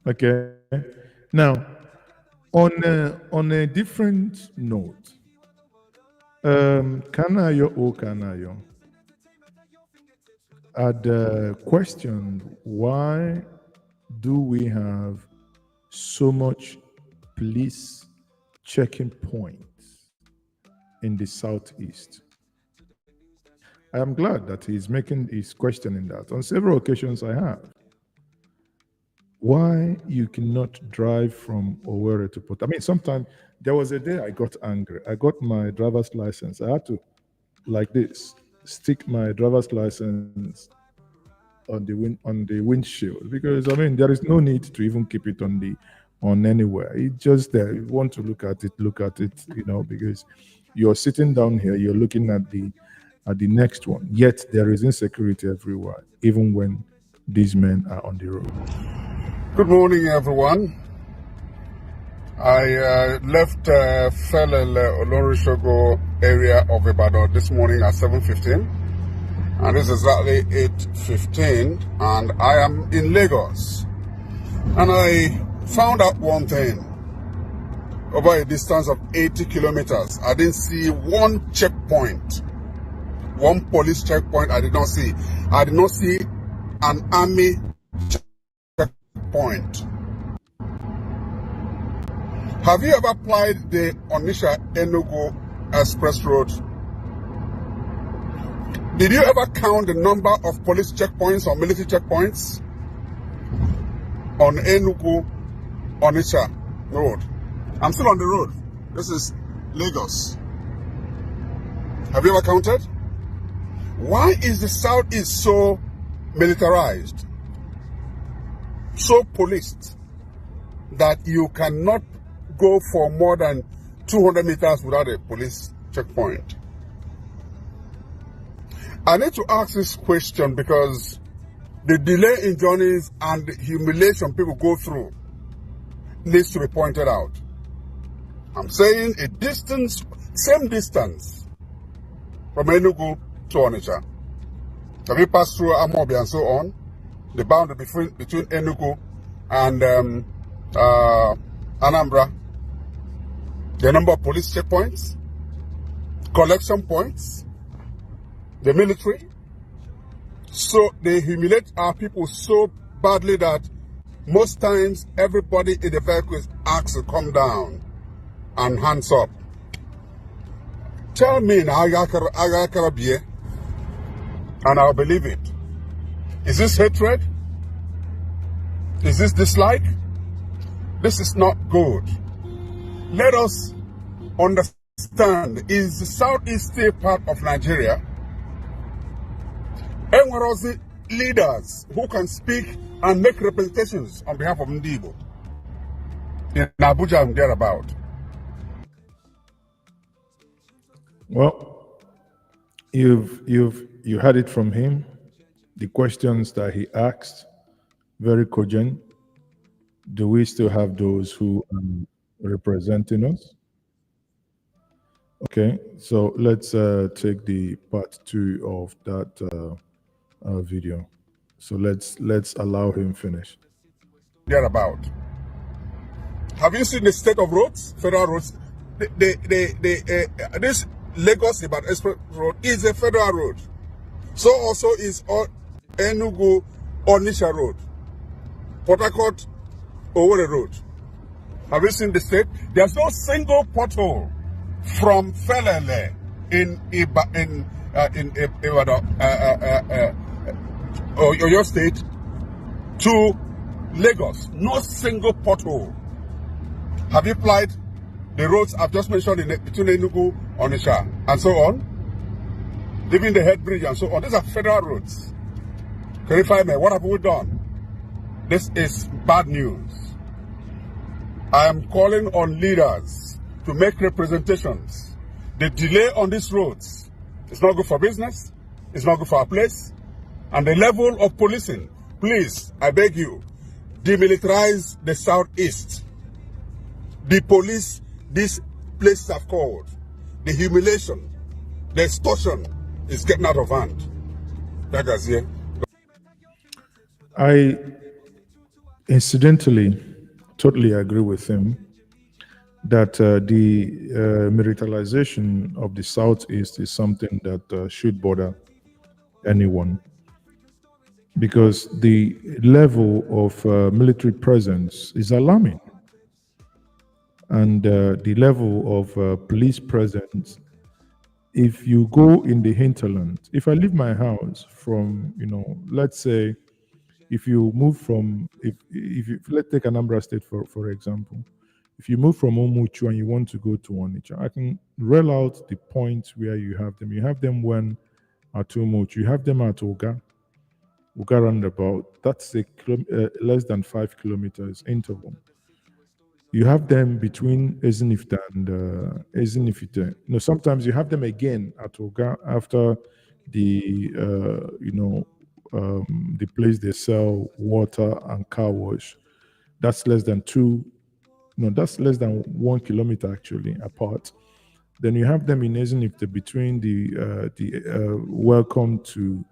Okay. Now, on a different note, Kanayo had questioned why do we have so much police checking points in the southeast? I am glad that he's questioning that. On several occasions I have. Why you cannot drive from Owerri to Port? I mean, sometimes there was a day I got angry. I got my driver's license. I had to, like this, stick my driver's license on the windshield, because I mean there is no need to even keep it on anywhere. It's just there. You want to look at it, because you're sitting down here, you're looking at the next one. Yet there is insecurity everywhere, even when these men are on the road.
Good morning, everyone. I left Felele Olorishogo area of Ibadan this morning at 7:15, and it's exactly 8:15, and I am in Lagos. And I found out one thing. Over a distance of 80 kilometers, I didn't see one checkpoint, one police checkpoint. I did not see. I did not see an army checkpoint. Have you ever applied the Onitsha Enugu Express Road? Did you ever count the number of police checkpoints or military checkpoints on Enugu Onitsha Road? I'm still on the road. This is Lagos. Have you ever counted? Why is the Southeast so militarized, so policed, that you cannot go for more than 200 meters without a police checkpoint? I need to ask this question because the delay in journeys and the humiliation people go through needs to be pointed out. I'm saying a distance, same distance from Enugu to Onitsha. Have you passed through Amobi and so on? The boundary between Enugu and Anambra. The number of police checkpoints, collection points, the military. So they humiliate our people so badly that most times everybody in the vehicle is asked to come down and hands up. Tell me now, and I'll believe it. Is this hatred? Is this dislike? This is not good. Let us understand, is the Southeast still part of Nigeria? And where are the leaders who can speak and make representations on behalf of Ndibo in Abuja and thereabout?
Well, you had it from him. The questions that he asked, very cogent. Do we still have those who are representing us? Okay, so let's take the part 2 of that video. So let's allow him finish.
Thereabout. Have you seen the state of roads, federal roads? This Lagos Ibadan Express Road is a federal road. So also is Enugu Onitsha Road, Port Harcourt Owerri Road. Have you seen the state? There's no single pothole from Felele in Ibadan, your state, to Lagos. No single pothole. Have you applied the roads I've just mentioned between Enugu, Onitsha, and so on? Leaving the head bridge and so on. These are federal roads. Clarify me, what have we done? This is bad news. I am calling on leaders to make representations. The delay on these roads is not good for business. It's not good for our place. And the level of policing, please, I beg you, demilitarize the Southeast. The police, these places have called. The humiliation, the extortion is getting out of hand. Beggars here.
I incidentally totally agree with him that the militarization of the Southeast is something that should bother anyone, because the level of military presence is alarming, and the level of police presence if you go in the hinterland, if I leave my house from, let's say, if you move from, if you, let's take Anambra State for example, if you move from Umuchu and you want to go to Onitsha, I can rail out the points where you have them. You have them when at Umuchu, you have them at Uga roundabout. That's less than 5 kilometers interval. You have them between Ezinifite and Ezinifite. No, sometimes you have them again at Oga after the the place they sell water and car wash. That's less than 1 kilometer actually apart. Then you have them in Ezinifite between the welcome to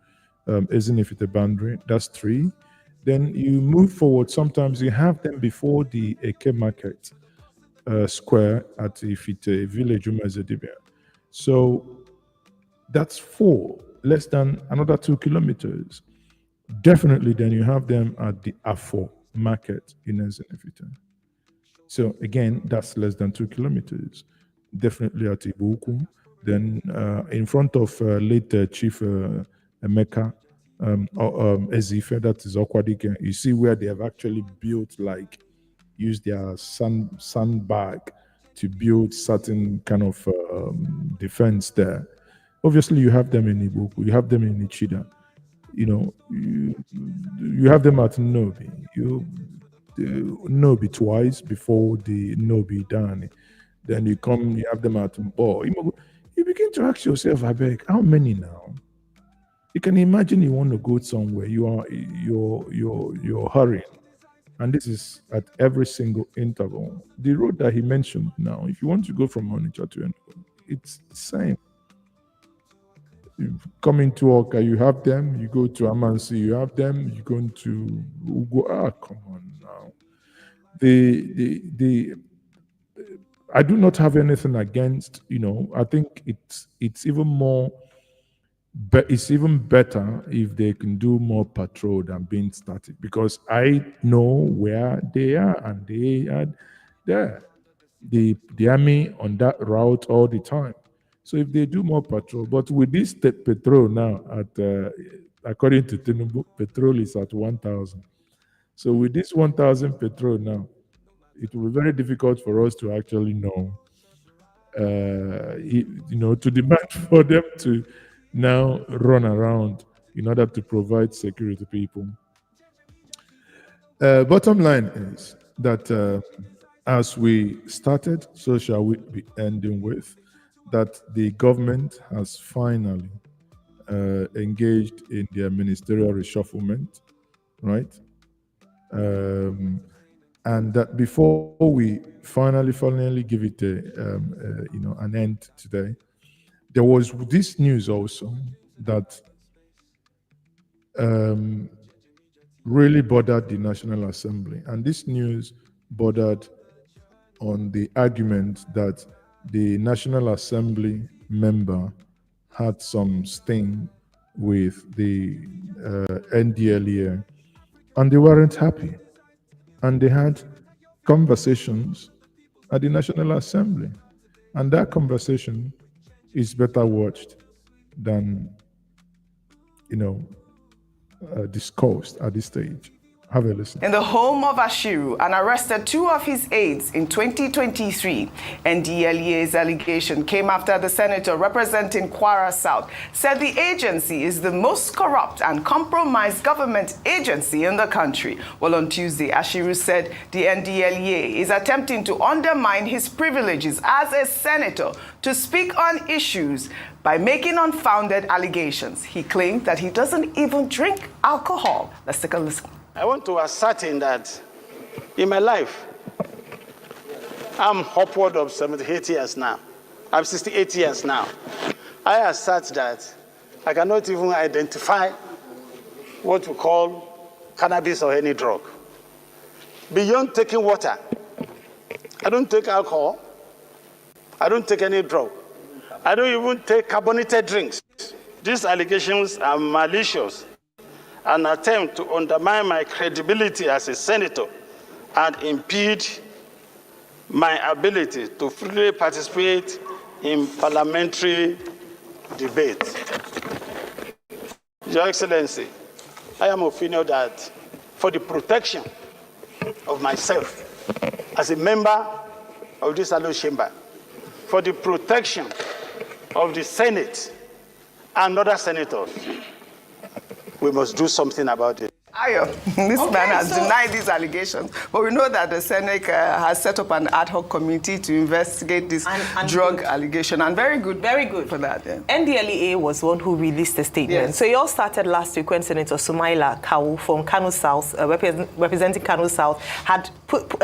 Ezinifite boundary. That's 3. Then you move forward. Sometimes you have them before the Eke Market square at Ifite village Umazedibia. So that's 4, less than another 2 kilometers. Definitely, then you have them at the Afo market in Ezinifite. So again, that's less than 2 kilometers. Definitely at Ibuku. Then in front of late Chief Emeka Ezife, that is Okwadike. You see where they have actually built, use their sandbag to build certain kind of defense there. Obviously, you have them in Ibuku, you have them in Ichida. You have them at Nobi. Nobi twice before the Nobi Dani. Then you have them at Mbo. You begin to ask yourself, I beg, how many now? You can imagine you want to go somewhere, you're hurrying. And this is at every single interval. The road that he mentioned now, if you want to go from Onitsha to Enugu, it's the same. You come into Oka, you have them. You go to Amansi, you have them. You go into Ugo. Come on now. I do not have anything against. I think it's even more. But it's even better if they can do more patrol than being static, because I know where they are and they are there. The army on that route all the time. So if they do more patrol, but with this petrol now according to Tinubu, petrol is at 1,000. So with this 1,000 petrol now, it will be very difficult for us to actually know, to demand for them to now run around in order to provide security to people. Bottom line is that as we started, so shall we be ending with, that the government has finally engaged in their ministerial reshufflement, right? And that before we finally give it an end today, there was this news also that really bothered the National Assembly. And this news bordered on the argument that the National Assembly member had some sting with the NDLEA, and they weren't happy. And they had conversations at the National Assembly. And that conversation is better watched than, discussed at this stage. Have a listen.
In the home of Ashiru, and arrested 2 of his aides in 2023. NDLEA's allegation came after the senator representing Kwara South said the agency is the most corrupt and compromised government agency in the country. Well, on Tuesday, Ashiru said the NDLEA is attempting to undermine his privileges as a senator to speak on issues by making unfounded allegations. He claimed that he doesn't even drink alcohol. Let's take a listen.
I want to ascertain that in my life, I'm upward of 78 years now. I'm 68 years now. I assert that I cannot even identify what we call cannabis or any drug. Beyond taking water, I don't take alcohol. I don't take any drug. I don't even take carbonated drinks. These allegations are malicious, an attempt to undermine my credibility as a senator and impede my ability to freely participate in parliamentary debate. Your Excellency, I am of opinion that for the protection of myself as a member of this Allo Chamber, for the protection of the Senate and other senators, we must do something about it.
Ayo, this man has denied these allegations, but we know that the Senate has set up an ad hoc committee to investigate this drug allegation, and very good for that. Yeah.
NDLEA was one who released a statement. Yes. So it all started last week when Senator Sumaila Kawu from Kano South, representing Kano South, had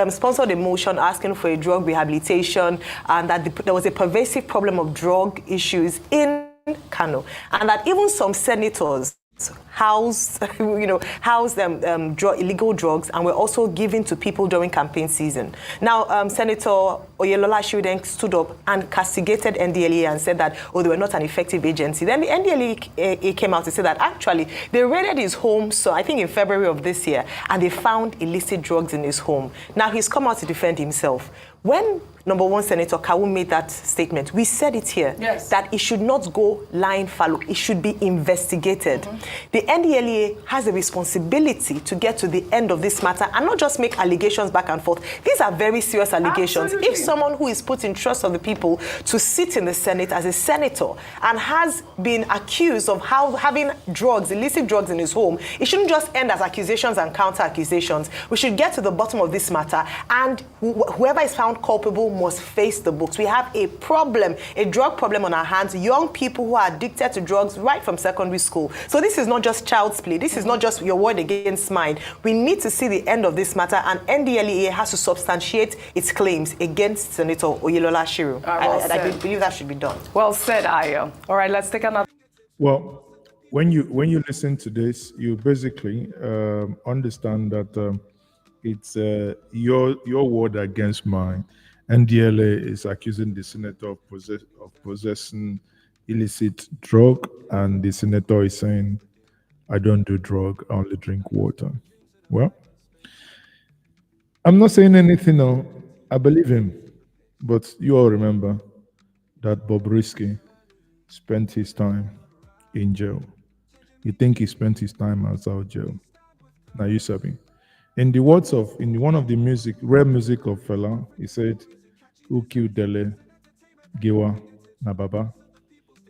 sponsored a motion asking for a drug rehabilitation, and that there was a pervasive problem of drug issues in Kano, and that even some senators house illegal drugs, and were also given to people during campaign season. Now, Senator Oyinlola Ashiru then stood up and castigated NDLEA and said that, they were not an effective agency. Then the NDLEA came out to say that actually they raided his home, so I think in February of this year, and they found illicit drugs in his home. Now he's come out to defend himself. When number one Senator Kawu made that statement, we said it here, yes, that it should not go lying fallow. It should be investigated. The NDLEA has a responsibility to get to the end of this matter and not just make allegations back and forth. These are very serious allegations. Absolutely. If someone who is put in trust of the people to sit in the Senate as a senator and has been accused of having drugs, illicit drugs in his home, it shouldn't just end as accusations and counter-accusations. We should get to the bottom of this matter, and whoever is found culpable must face the books. We have a problem, a drug problem on our hands, young people who are addicted to drugs right from secondary school. So this is not just child's play. This is not just your word against mine. We need to see the end of this matter, and NDLEA has to substantiate its claims against Senator Oyinlola Ashiru. I believe that should be done.
Well said, Ayo. All right, let's take another.
Well, when you listen to this, you basically understand that it's your word against mine. NDLEA is accusing the senator of possessing illicit drug, and the senator is saying, I don't do drug, I only drink water. Well, I'm not saying anything now. I believe him. But you all remember that Bobrisky spent his time in jail. You think he spent his time outside jail. Now you sabi. In the words of, in one of the rare music of Fela, he said, who killed Dele, Giwa, Nababa?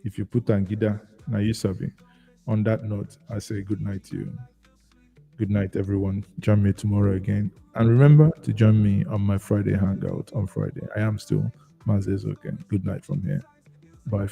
If you put Angida, na you sabi. On that note, I say good night to you. Good night, everyone. Join me tomorrow again. And remember to join me on my Friday hangout on Friday. I am still Mazezoke. Good night from here. Bye.